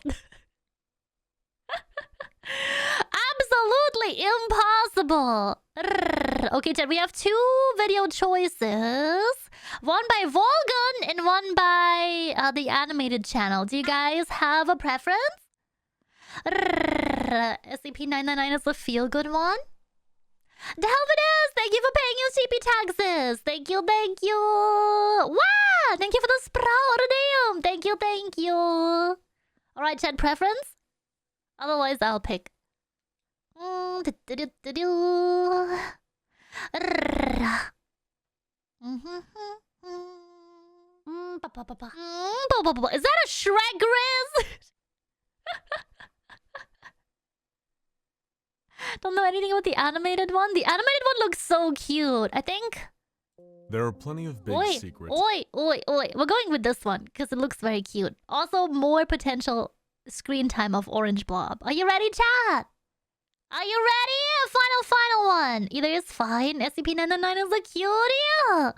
Speaker 2: Absolutely absolutely impossible. Okay, Ted, we have 2 video choices. One by Volgun and one by the animated channel. Do you guys have a preference? SCP-999 is the feel-good one. Delvinus, thank you for paying your CP taxes. Thank you, thank you. Wow, thank you for the sprout. Thank you. Alright, Ted, preference? Otherwise, I'll pick. Is that a Shrek Grizz? Don't know anything about the animated one. The animated one looks so cute. I think.
Speaker 1: There are plenty of big secrets.
Speaker 2: Oi. We're going with this one because it looks very cute. Also, more potential screen time of Orange Blob. Are you ready, chat? Are you ready? Final one. Either is fine. SCP-999 is a cutie.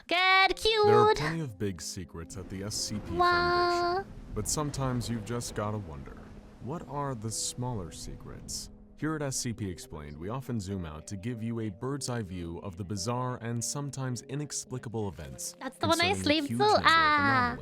Speaker 2: Get cute.
Speaker 1: There are plenty of big secrets at the SCP Foundation. But sometimes you've just gotta wonder, what are the smaller secrets? Here at SCP Explained, we often zoom out to give you a bird's eye view of the bizarre and sometimes inexplicable events.
Speaker 2: That's the one I sleep
Speaker 1: to.
Speaker 2: too. I'm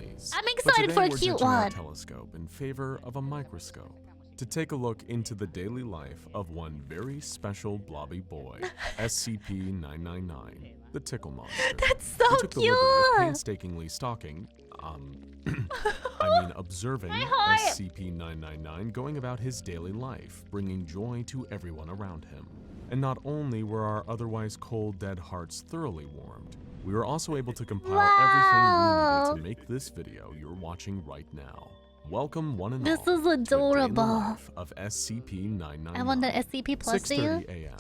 Speaker 2: excited for a cute one.
Speaker 1: A telescope in favor of a microscope to take a look into the daily life of one very special blobby boy, SCP-999, the Tickle Monster.
Speaker 2: That's so
Speaker 1: who took
Speaker 2: cute.
Speaker 1: The liberty of painstakingly stalking, observing SCP-999 going about his daily life, bringing joy to everyone around him. And not only were our otherwise cold, dead hearts thoroughly warmed, we were also able to compile everything we needed to make this video you're watching right now. Welcome, one and all.
Speaker 2: This is adorable.
Speaker 1: Life of SCP-999.
Speaker 2: I want the SCP Plus to you.
Speaker 1: 6:30 a.m.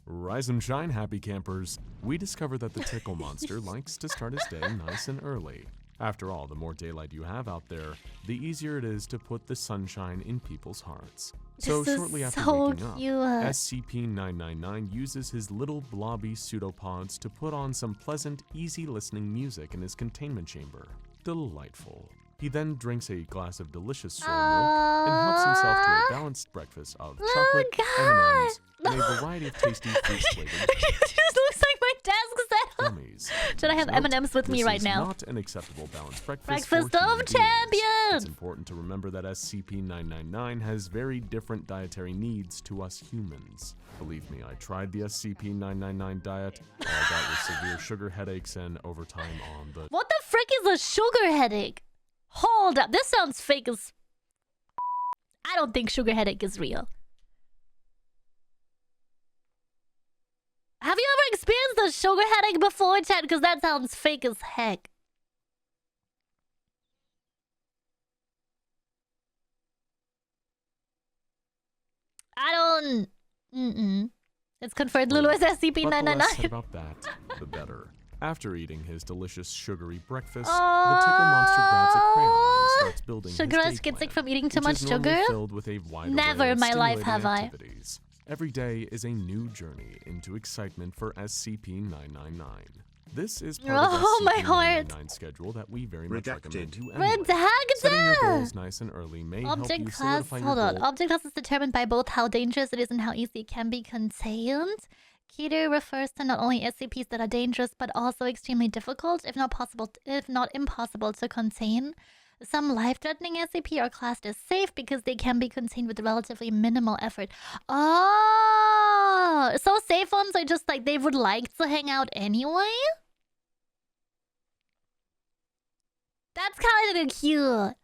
Speaker 1: Rise and shine, happy campers. We discovered that the Tickle Monster likes to start his day nice and early. After all, the more daylight you have out there, the easier it is to put the sunshine in people's hearts. So shortly after waking up, SCP-999 uses his little blobby pseudopods to put on some pleasant, easy-listening music in his containment chamber. Delightful. He then drinks a glass of delicious soy milk and helps himself to a balanced breakfast of chocolate, M&Ms, and a variety of tasty fruit-flavored
Speaker 2: This looks like my desk setup.
Speaker 1: gummies.
Speaker 2: Should I have M&Ms with me right now?
Speaker 1: This is not an acceptable balanced breakfast
Speaker 2: Breakfast
Speaker 1: for human
Speaker 2: of
Speaker 1: beings.
Speaker 2: champions!
Speaker 1: It's important to remember that SCP-999 has very different dietary needs to us humans. Believe me, I tried the SCP-999 diet. All I got was severe sugar headaches and overtime on the...
Speaker 2: What the frick is a sugar headache? Hold up, this sounds fake as... I don't think sugar headache is real. Have you ever experienced a sugar headache before, Chad? Because that sounds fake as heck. I don't... It's confirmed Lulu is SCP-999.
Speaker 1: The less said about that, the better. After eating his delicious sugary breakfast, the Tickle Monster grabs a crayon and starts building
Speaker 2: Sugar
Speaker 1: his
Speaker 2: rush
Speaker 1: day
Speaker 2: gets sick
Speaker 1: plan,
Speaker 2: from eating too
Speaker 1: which
Speaker 2: much
Speaker 1: is normally
Speaker 2: sugar?
Speaker 1: filled with a wide
Speaker 2: Never
Speaker 1: array
Speaker 2: in
Speaker 1: of
Speaker 2: my life have
Speaker 1: stimulating
Speaker 2: I.
Speaker 1: activities. Every day is a new journey into excitement for SCP-999. This is part of SCP-999's schedule that we very much recommend to anyone. Setting your goals nice and early may help you solidify your goal.
Speaker 2: Object class is determined by both how dangerous it is and how easy it can be contained. Keter refers to not only SCPs that are dangerous, but also extremely difficult, if not impossible to contain. Some life-threatening SCP are classed as safe because they can be contained with relatively minimal effort. Oh, so safe ones are just like they would like to hang out anyway? That's kind of cute.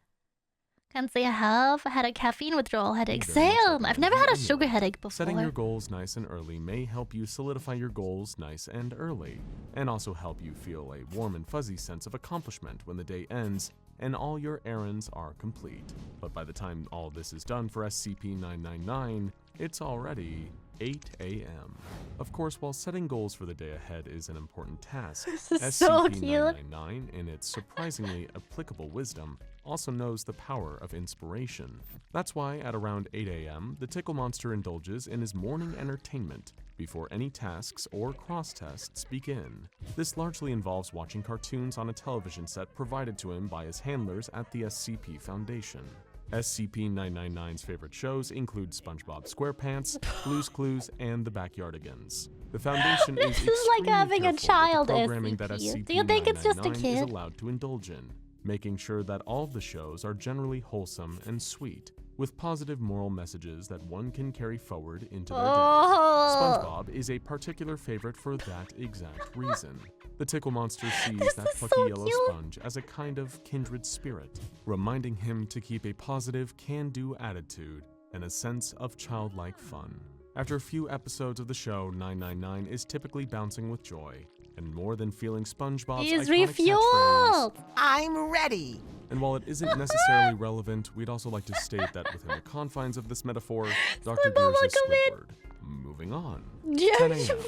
Speaker 2: Can't say I have had a caffeine withdrawal headache. Same. I've never had a sugar headache before.
Speaker 1: Setting your goals nice and early may help you solidify your goals nice and early, and also help you feel a warm and fuzzy sense of accomplishment when the day ends and all your errands are complete. But by the time all this is done for SCP-999, it's already 8 a.m. Of course, while setting goals for the day ahead is an important task, SCP-999, in its surprisingly applicable wisdom, also knows the power of inspiration. That's why at around 8 a.m., the Tickle Monster indulges in his morning entertainment before any tasks or cross-tests begin. This largely involves watching cartoons on a television set provided to him by his handlers at the SCP Foundation. SCP-999's favorite shows include SpongeBob SquarePants, Blue's Clues, and The Backyardigans. The Foundation is
Speaker 2: This is like having a
Speaker 1: careful with the
Speaker 2: child
Speaker 1: programming that
Speaker 2: SCP. Do you think it's just a
Speaker 1: SCP-999 is
Speaker 2: kid?
Speaker 1: allowed to indulge in, making sure that all of the shows are generally wholesome and sweet, with positive moral messages that one can carry forward into their day. SpongeBob is a particular favorite for that exact reason. The Tickle Monster sees that
Speaker 2: is
Speaker 1: plucky
Speaker 2: so
Speaker 1: yellow
Speaker 2: cute.
Speaker 1: sponge as a kind of kindred spirit, reminding him to keep a positive can-do attitude and a sense of childlike fun. After a few episodes of the show, 999 is typically bouncing with joy, and more than feeling SpongeBob's
Speaker 2: He's
Speaker 1: iconic catchphrase.
Speaker 2: refueled!
Speaker 10: I'm ready.
Speaker 1: And while it isn't necessarily relevant, we'd also like to state that within the confines of this metaphor, Dr. Gears is Squidward. Moving on. 10 a.m.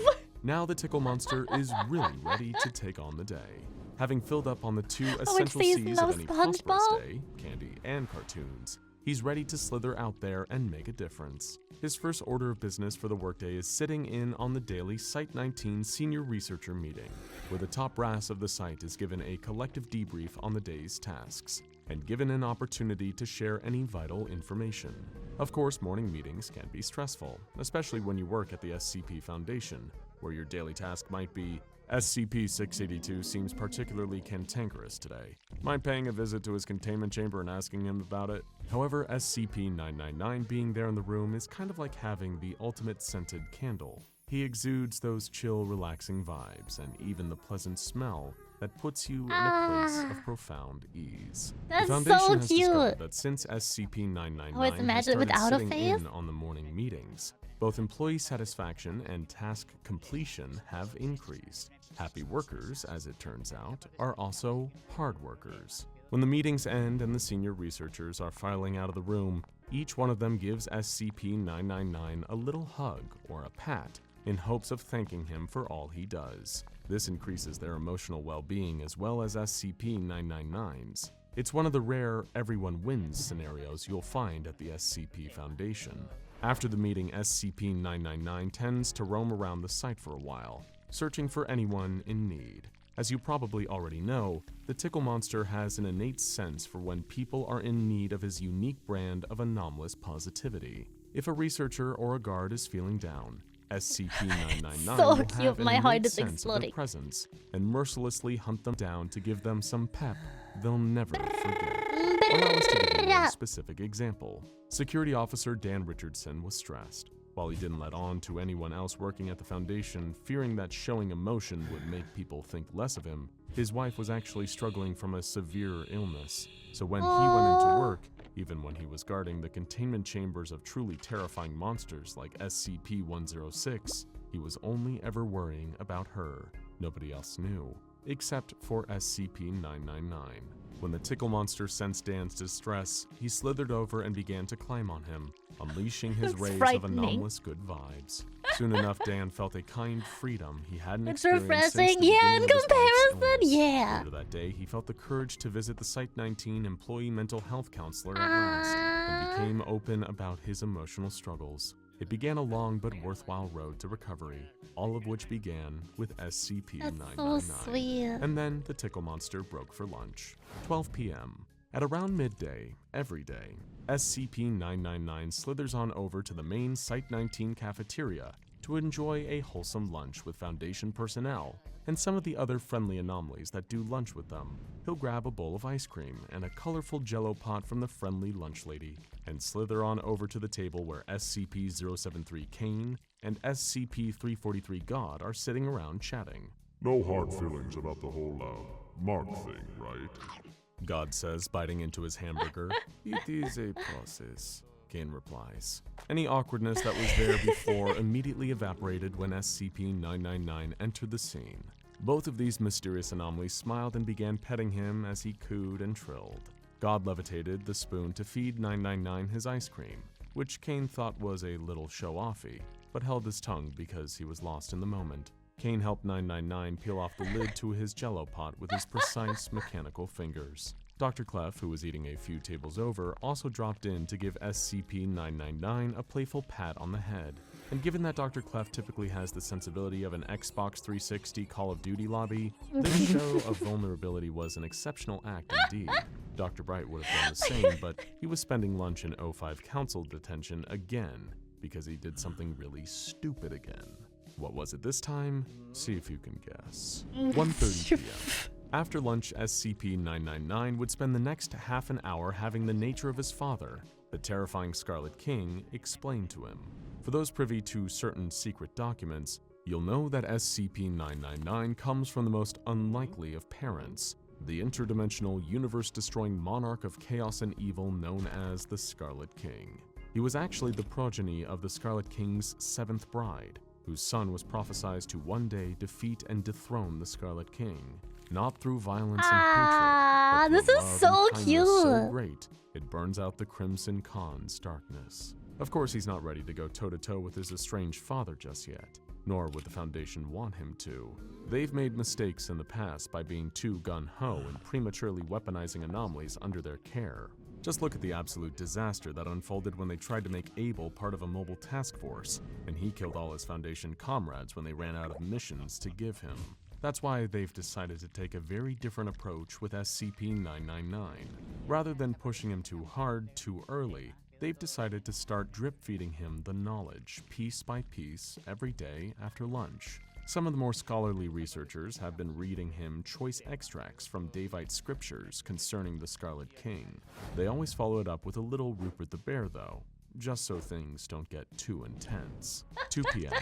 Speaker 1: Now the Tickle Monster is really ready to take on the day. Having filled up on the two essential
Speaker 2: season
Speaker 1: C's
Speaker 2: of
Speaker 1: of any prosperous
Speaker 2: SpongeBob?
Speaker 1: day, candy and cartoons, he's ready to slither out there and make a difference. His first order of business for the workday is sitting in on the daily Site-19 Senior Researcher meeting, where the top brass of the site is given a collective debrief on the day's tasks, and given an opportunity to share any vital information. Of course, morning meetings can be stressful, especially when you work at the SCP Foundation, where your daily task might be, SCP-682 seems particularly cantankerous today. Mind paying a visit to his containment chamber and asking him about it? However, SCP-999 being there in the room is kind of like having the ultimate scented candle. He exudes those chill, relaxing vibes, and even the pleasant smell that puts you in a place of profound ease.
Speaker 2: That's
Speaker 1: the Foundation
Speaker 2: so
Speaker 1: has
Speaker 2: cute.
Speaker 1: discovered that since SCP-999
Speaker 2: Always
Speaker 1: has
Speaker 2: imagine it
Speaker 1: started
Speaker 2: without a
Speaker 1: sitting
Speaker 2: face.
Speaker 1: in on the morning meetings, both employee satisfaction and task completion have increased. Happy workers, as it turns out, are also hard workers. When the meetings end and the senior researchers are filing out of the room, each one of them gives SCP-999 a little hug or a pat in hopes of thanking him for all he does. This increases their emotional well-being as well as SCP-999's. It's one of the rare everyone wins scenarios you'll find at the SCP Foundation. After the meeting, SCP-999 tends to roam around the site for a while, searching for anyone in need. As you probably already know, the Tickle Monster has an innate sense for when people are in need of his unique brand of anomalous positivity. If a researcher or a guard is feeling down, SCP-999
Speaker 2: So
Speaker 1: will
Speaker 2: cute,
Speaker 1: have an
Speaker 2: my heart
Speaker 1: innate
Speaker 2: is
Speaker 1: sense of
Speaker 2: exploding.
Speaker 1: their presence and mercilessly hunt them down to give them some pep they'll never forget. Allow us to give you a specific example. Security Officer Dan Richardson was stressed. While he didn't let on to anyone else working at the Foundation, fearing that showing emotion would make people think less of him, his wife was actually struggling from a severe illness. So when he went into work, even when he was guarding the containment chambers of truly terrifying monsters like SCP-106, he was only ever worrying about her. Nobody else knew, except for SCP-999. When the Tickle Monster sensed Dan's distress, he slithered over and began to climb on him, unleashing his
Speaker 2: That's
Speaker 1: rays of
Speaker 2: frightening.
Speaker 1: anomalous good vibes. Soon enough, Dan felt a kind freedom he hadn't
Speaker 2: It's
Speaker 1: experienced since
Speaker 2: refreshing,
Speaker 1: the
Speaker 2: yeah,
Speaker 1: beginning
Speaker 2: in
Speaker 1: of his wife's
Speaker 2: comparison,
Speaker 1: illness.
Speaker 2: yeah.
Speaker 1: Later that day, he felt the courage to visit the Site-19 employee mental health counselor at last, and became open about his emotional struggles. It began a long but worthwhile road to recovery, all of which began with SCP-999.
Speaker 2: That's so sweet.
Speaker 1: And then the Tickle Monster broke for lunch. 12 p.m. At around midday, every day, SCP-999 slithers on over to the main Site-19 cafeteria to enjoy a wholesome lunch with Foundation personnel and some of the other friendly anomalies that do lunch with them. He'll grab a bowl of ice cream and a colorful jello pot from the friendly lunch lady and slither on over to the table where SCP-073 Kane and SCP-343 God are sitting around chatting.
Speaker 11: No hard feelings about the whole, Mark thing, right?
Speaker 1: God says, biting into his hamburger. It is a process, Kane replies. Any awkwardness that was there before immediately evaporated when SCP-999 entered the scene. Both of these mysterious anomalies smiled and began petting him as he cooed and trilled. God levitated the spoon to feed 999 his ice cream, which Kane thought was a little show-offy, but held his tongue because he was lost in the moment. Kane helped 999 peel off the lid to his jello pot with his precise mechanical fingers. Dr. Clef, who was eating a few tables over, also dropped in to give SCP-999 a playful pat on the head. And given that Dr. Clef typically has the sensibility of an Xbox 360 Call of Duty lobby, this show of vulnerability was an exceptional act indeed. Dr. Bright would have done the same, but he was spending lunch in O5 council detention again because he did something really stupid again. What was it this time? See if you can guess. 1:30 p.m. After lunch, SCP-999 would spend the next half an hour having the nature of his father, the terrifying Scarlet King, explained to him. For those privy to certain secret documents, you'll know that SCP-999 comes from the most unlikely of parents, the interdimensional, universe-destroying monarch of chaos and evil known as the Scarlet King. He was actually the progeny of the Scarlet King's seventh bride, whose son was prophesied to one day defeat and dethrone the Scarlet King, not through violence and hatred, but
Speaker 2: this
Speaker 1: through
Speaker 2: is
Speaker 1: love
Speaker 2: so
Speaker 1: and kindness so
Speaker 2: cute.
Speaker 1: great it burns out the Crimson Khan's darkness. Of course, he's not ready to go toe-to-toe with his estranged father just yet, nor would the Foundation want him to. They've made mistakes in the past by being too gun-ho and prematurely weaponizing anomalies under their care. Just look at the absolute disaster that unfolded when they tried to make Abel part of a mobile task force, and he killed all his Foundation comrades when they ran out of missions to give him. That's why they've decided to take a very different approach with SCP-999. Rather than pushing him too hard, too early, they've decided to start drip-feeding him the knowledge, piece by piece, every day after lunch. Some of the more scholarly researchers have been reading him choice extracts from Davite scriptures concerning the Scarlet King. They always follow it up with a little Rupert the Bear, though, just so things don't get too intense. 2 p.m.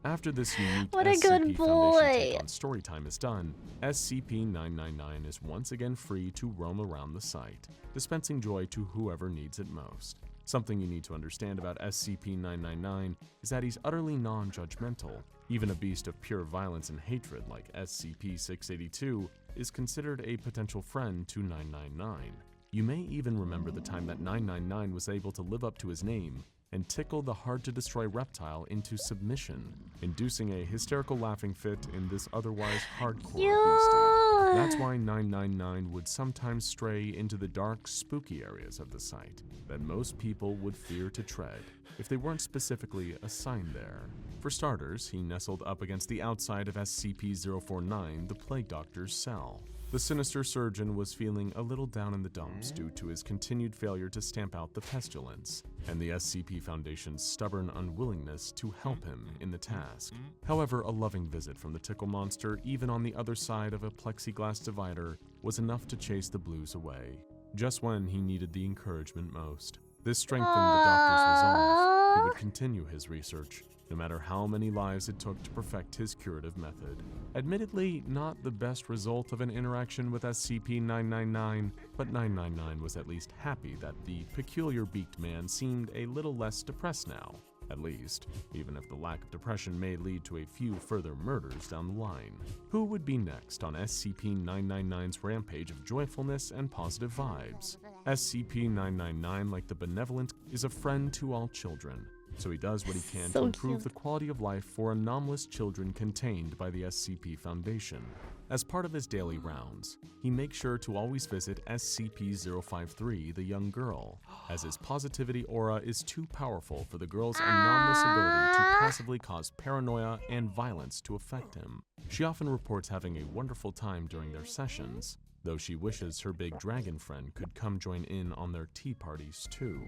Speaker 1: After this unique
Speaker 2: What a
Speaker 1: SCP
Speaker 2: good boy.
Speaker 1: Foundation take on storytime is done, SCP-999 is once again free to roam around the site, dispensing joy to whoever needs it most. Something you need to understand about SCP-999 is that he's utterly non-judgmental. Even a beast of pure violence and hatred like SCP-682 is considered a potential friend to 999. You may even remember the time that 999 was able to live up to his name and tickle the hard-to-destroy reptile into submission, inducing a hysterical laughing fit in this otherwise hardcore beastie. That's why 999 would sometimes stray into the dark, spooky areas of the site that most people would fear to tread if they weren't specifically assigned there. For starters, he nestled up against the outside of SCP-049, the Plague Doctor's cell. The sinister surgeon was feeling a little down in the dumps due to his continued failure to stamp out the pestilence, and the SCP Foundation's stubborn unwillingness to help him in the task. However, a loving visit from the Tickle Monster, even on the other side of a plexiglass divider, was enough to chase the blues away, just when he needed the encouragement most. This strengthened the doctor's resolve. He would continue his research, no matter how many lives it took to perfect his curative method. Admittedly, not the best result of an interaction with SCP-999, but 999 was at least happy that the peculiar beaked man seemed a little less depressed now, at least, even if the lack of depression may lead to a few further murders down the line. Who would be next on SCP-999's rampage of joyfulness and positive vibes? SCP-999, like the benevolent, is a friend to all children, so he does what he can to improve the quality of life for anomalous children contained by the SCP Foundation. As part of his daily rounds, he makes sure to always visit SCP-053, the young girl, as his positivity aura is too powerful for the girl's anomalous ability to passively cause paranoia and violence to affect him. She often reports having a wonderful time during their sessions, though she wishes her big dragon friend could come join in on their tea parties too.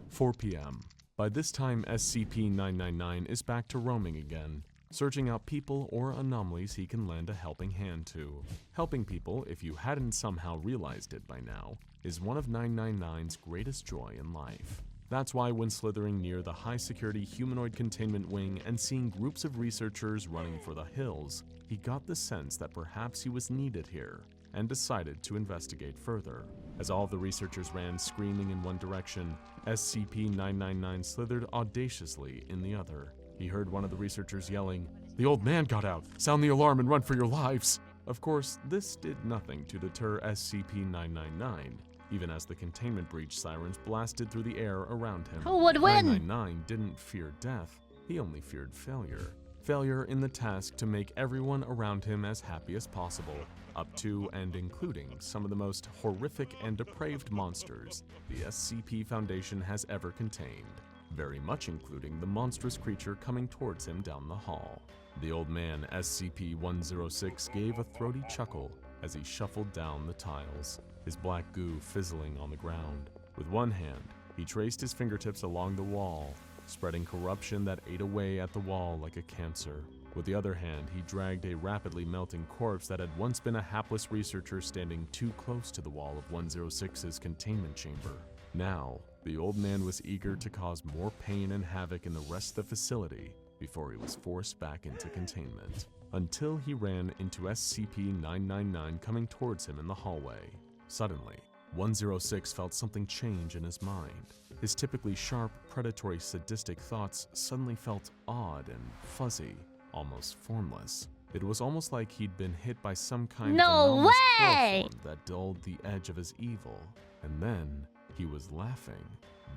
Speaker 1: 4 p.m. By this time, SCP-999 is back to roaming again, searching out people or anomalies he can lend a helping hand to. Helping people, if you hadn't somehow realized it by now, is one of 999's greatest joy in life. That's why when slithering near the high-security humanoid containment wing and seeing groups of researchers running for the hills, he got the sense that perhaps he was needed here, and decided to investigate further. As all of the researchers ran screaming in one direction, SCP-999 slithered audaciously in the other. He heard one of the researchers yelling, "The old man got out! Sound the alarm and run for your lives!" Of course, this did nothing to deter SCP-999, even as the containment breach sirens blasted through the air around him.
Speaker 2: Who would win?
Speaker 1: 999 didn't fear death, he only feared failure. Failure in the task to make everyone around him as happy as possible, up to and including some of the most horrific and depraved monsters the SCP Foundation has ever contained, very much including the monstrous creature coming towards him down the hall. The old man, SCP-106, gave a throaty chuckle as he shuffled down the tiles. his black goo fizzling on the ground. With one hand, he traced his fingertips along the wall, spreading corruption that ate away at the wall like a cancer. With the other hand, he dragged a rapidly melting corpse that had once been a hapless researcher standing too close to the wall of 106's containment chamber. Now, the old man was eager to cause more pain and havoc in the rest of the facility before he was forced back into containment, until he ran into SCP-999 coming towards him in the hallway. Suddenly, 106 felt something change in his mind. His typically sharp, predatory, sadistic thoughts suddenly felt odd and fuzzy, almost formless. It was almost like he'd been hit by some kind of anomalous chloroform that dulled the edge of his evil. And then, he was laughing.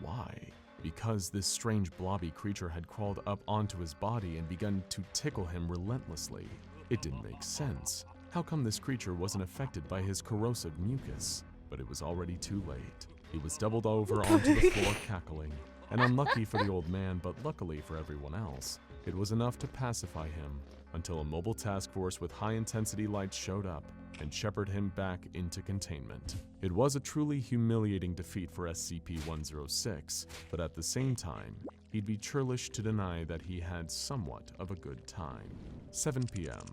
Speaker 1: Why? Because this strange blobby creature had crawled up onto his body and begun to tickle him relentlessly. It didn't make sense. How come this creature wasn't affected by his corrosive mucus? But it was already too late. He was doubled over onto the floor cackling, and unlucky for the old man, but luckily for everyone else, it was enough to pacify him until a mobile task force with high-intensity lights showed up and shepherded him back into containment. It was a truly humiliating defeat for SCP-106, but at the same time, he'd be churlish to deny that he had somewhat of a good time. 7 p.m.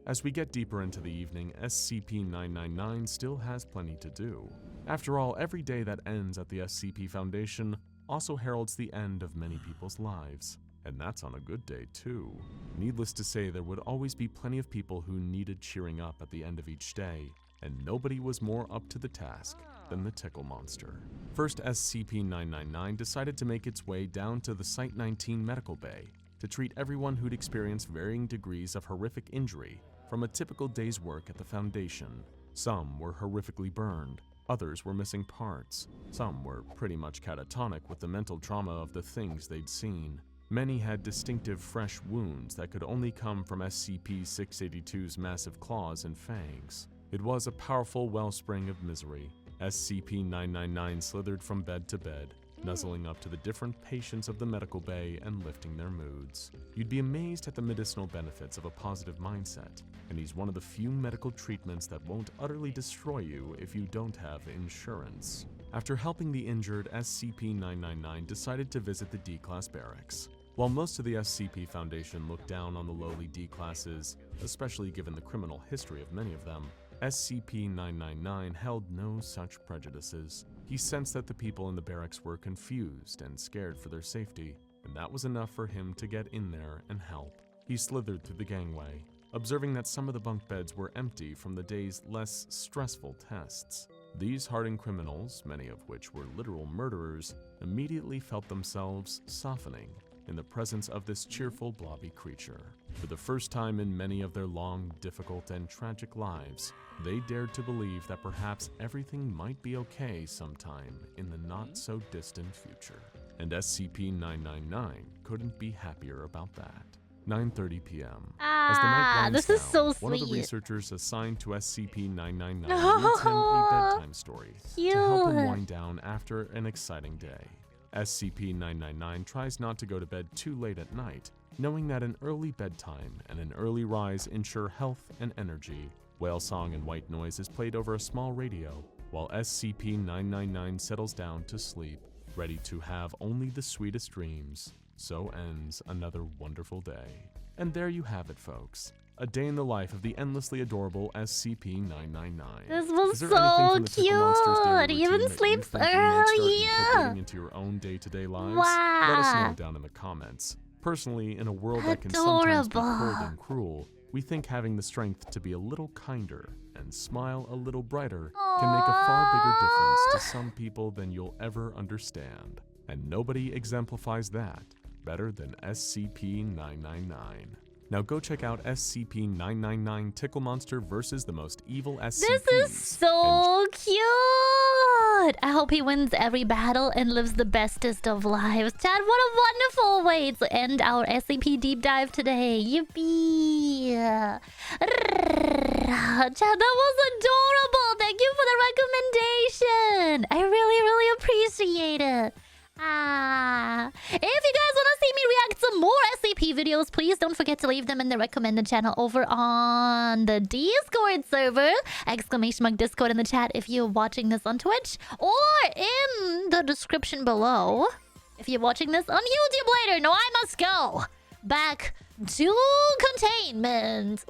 Speaker 1: As we get deeper into the evening, SCP-999 still has plenty to do. After all, every day that ends at the SCP Foundation also heralds the end of many people's lives. And that's on a good day, too. Needless to say, there would always be plenty of people who needed cheering up at the end of each day, and nobody was more up to the task than the Tickle Monster. First, SCP-999 decided to make its way down to the Site-19 medical bay to treat everyone who'd experienced varying degrees of horrific injury from a typical day's work at the Foundation. Some were horrifically burned, others were missing parts, some were pretty much catatonic with the mental trauma of the things they'd seen. Many had distinctive fresh wounds that could only come from SCP-682's massive claws and fangs. It was a powerful wellspring of misery. SCP-999 slithered from bed to bed, nuzzling up to the different patients of the medical bay and lifting their moods. You'd be amazed at the medicinal benefits of a positive mindset, and he's one of the few medical treatments that won't utterly destroy you if you don't have insurance. After helping the injured, SCP-999 decided to visit the D-Class barracks. While most of the SCP Foundation looked down on the lowly D-Classes, especially given the criminal history of many of them, SCP-999 held no such prejudices. He sensed that the people in the barracks were confused and scared for their safety, and that was enough for him to get in there and help. He slithered through the gangway, observing that some of the bunk beds were empty from the day's less stressful tests. These hardened criminals, many of which were literal murderers, immediately felt themselves softening in the presence of this cheerful blobby creature. For the first time in many of their long, difficult, and tragic lives, they dared to believe that perhaps everything might be okay sometime in the not-so-distant future. And SCP-999 couldn't be happier about that. 9:30 p.m. As the night winds
Speaker 2: this
Speaker 1: down,
Speaker 2: is so
Speaker 1: one of the
Speaker 2: sweet.
Speaker 1: researchers assigned to SCP-999 reads him a bedtime story to help him wind down after an exciting day. SCP-999 tries not to go to bed too late at night, knowing that an early bedtime and an early rise ensure health and energy. Whale song and white noise is played over a small radio, while SCP-999 settles down to sleep, ready to have only the sweetest dreams. So ends another wonderful day. And there you have it, folks. A day in the life of the endlessly adorable SCP-999.
Speaker 2: This was
Speaker 1: Is there anything
Speaker 2: so
Speaker 1: from the Tickle Monster's daily
Speaker 2: cute. He even
Speaker 1: routine that you
Speaker 2: sleeps
Speaker 1: think you might start
Speaker 2: early.
Speaker 1: incorporating into your own day-to-day lives? Let us
Speaker 2: Wow.
Speaker 1: know down in the comments. Personally, in a world that can sometimes be cold
Speaker 2: Adorable.
Speaker 1: and cruel, we think having the strength to be a little kinder and smile a little brighter can make a far bigger difference to some people than you'll ever understand. And nobody exemplifies that better than SCP-999. Now go check out SCP-999 Tickle Monster versus the most evil SCPs.
Speaker 2: This is so cute. I hope he wins every battle and lives the bestest of lives. Chad, what a wonderful way to end our SCP deep dive today. Yippee. Chad, that was adorable. Thank you for the recommendation. I really, really appreciate it. If you guys want to see me react to more SCP videos, please don't forget to leave them in the recommended channel over on the Discord server. !Discord in the chat if you're watching this on Twitch, or in the description below if you're watching this on YouTube later. No, I must go back to containment.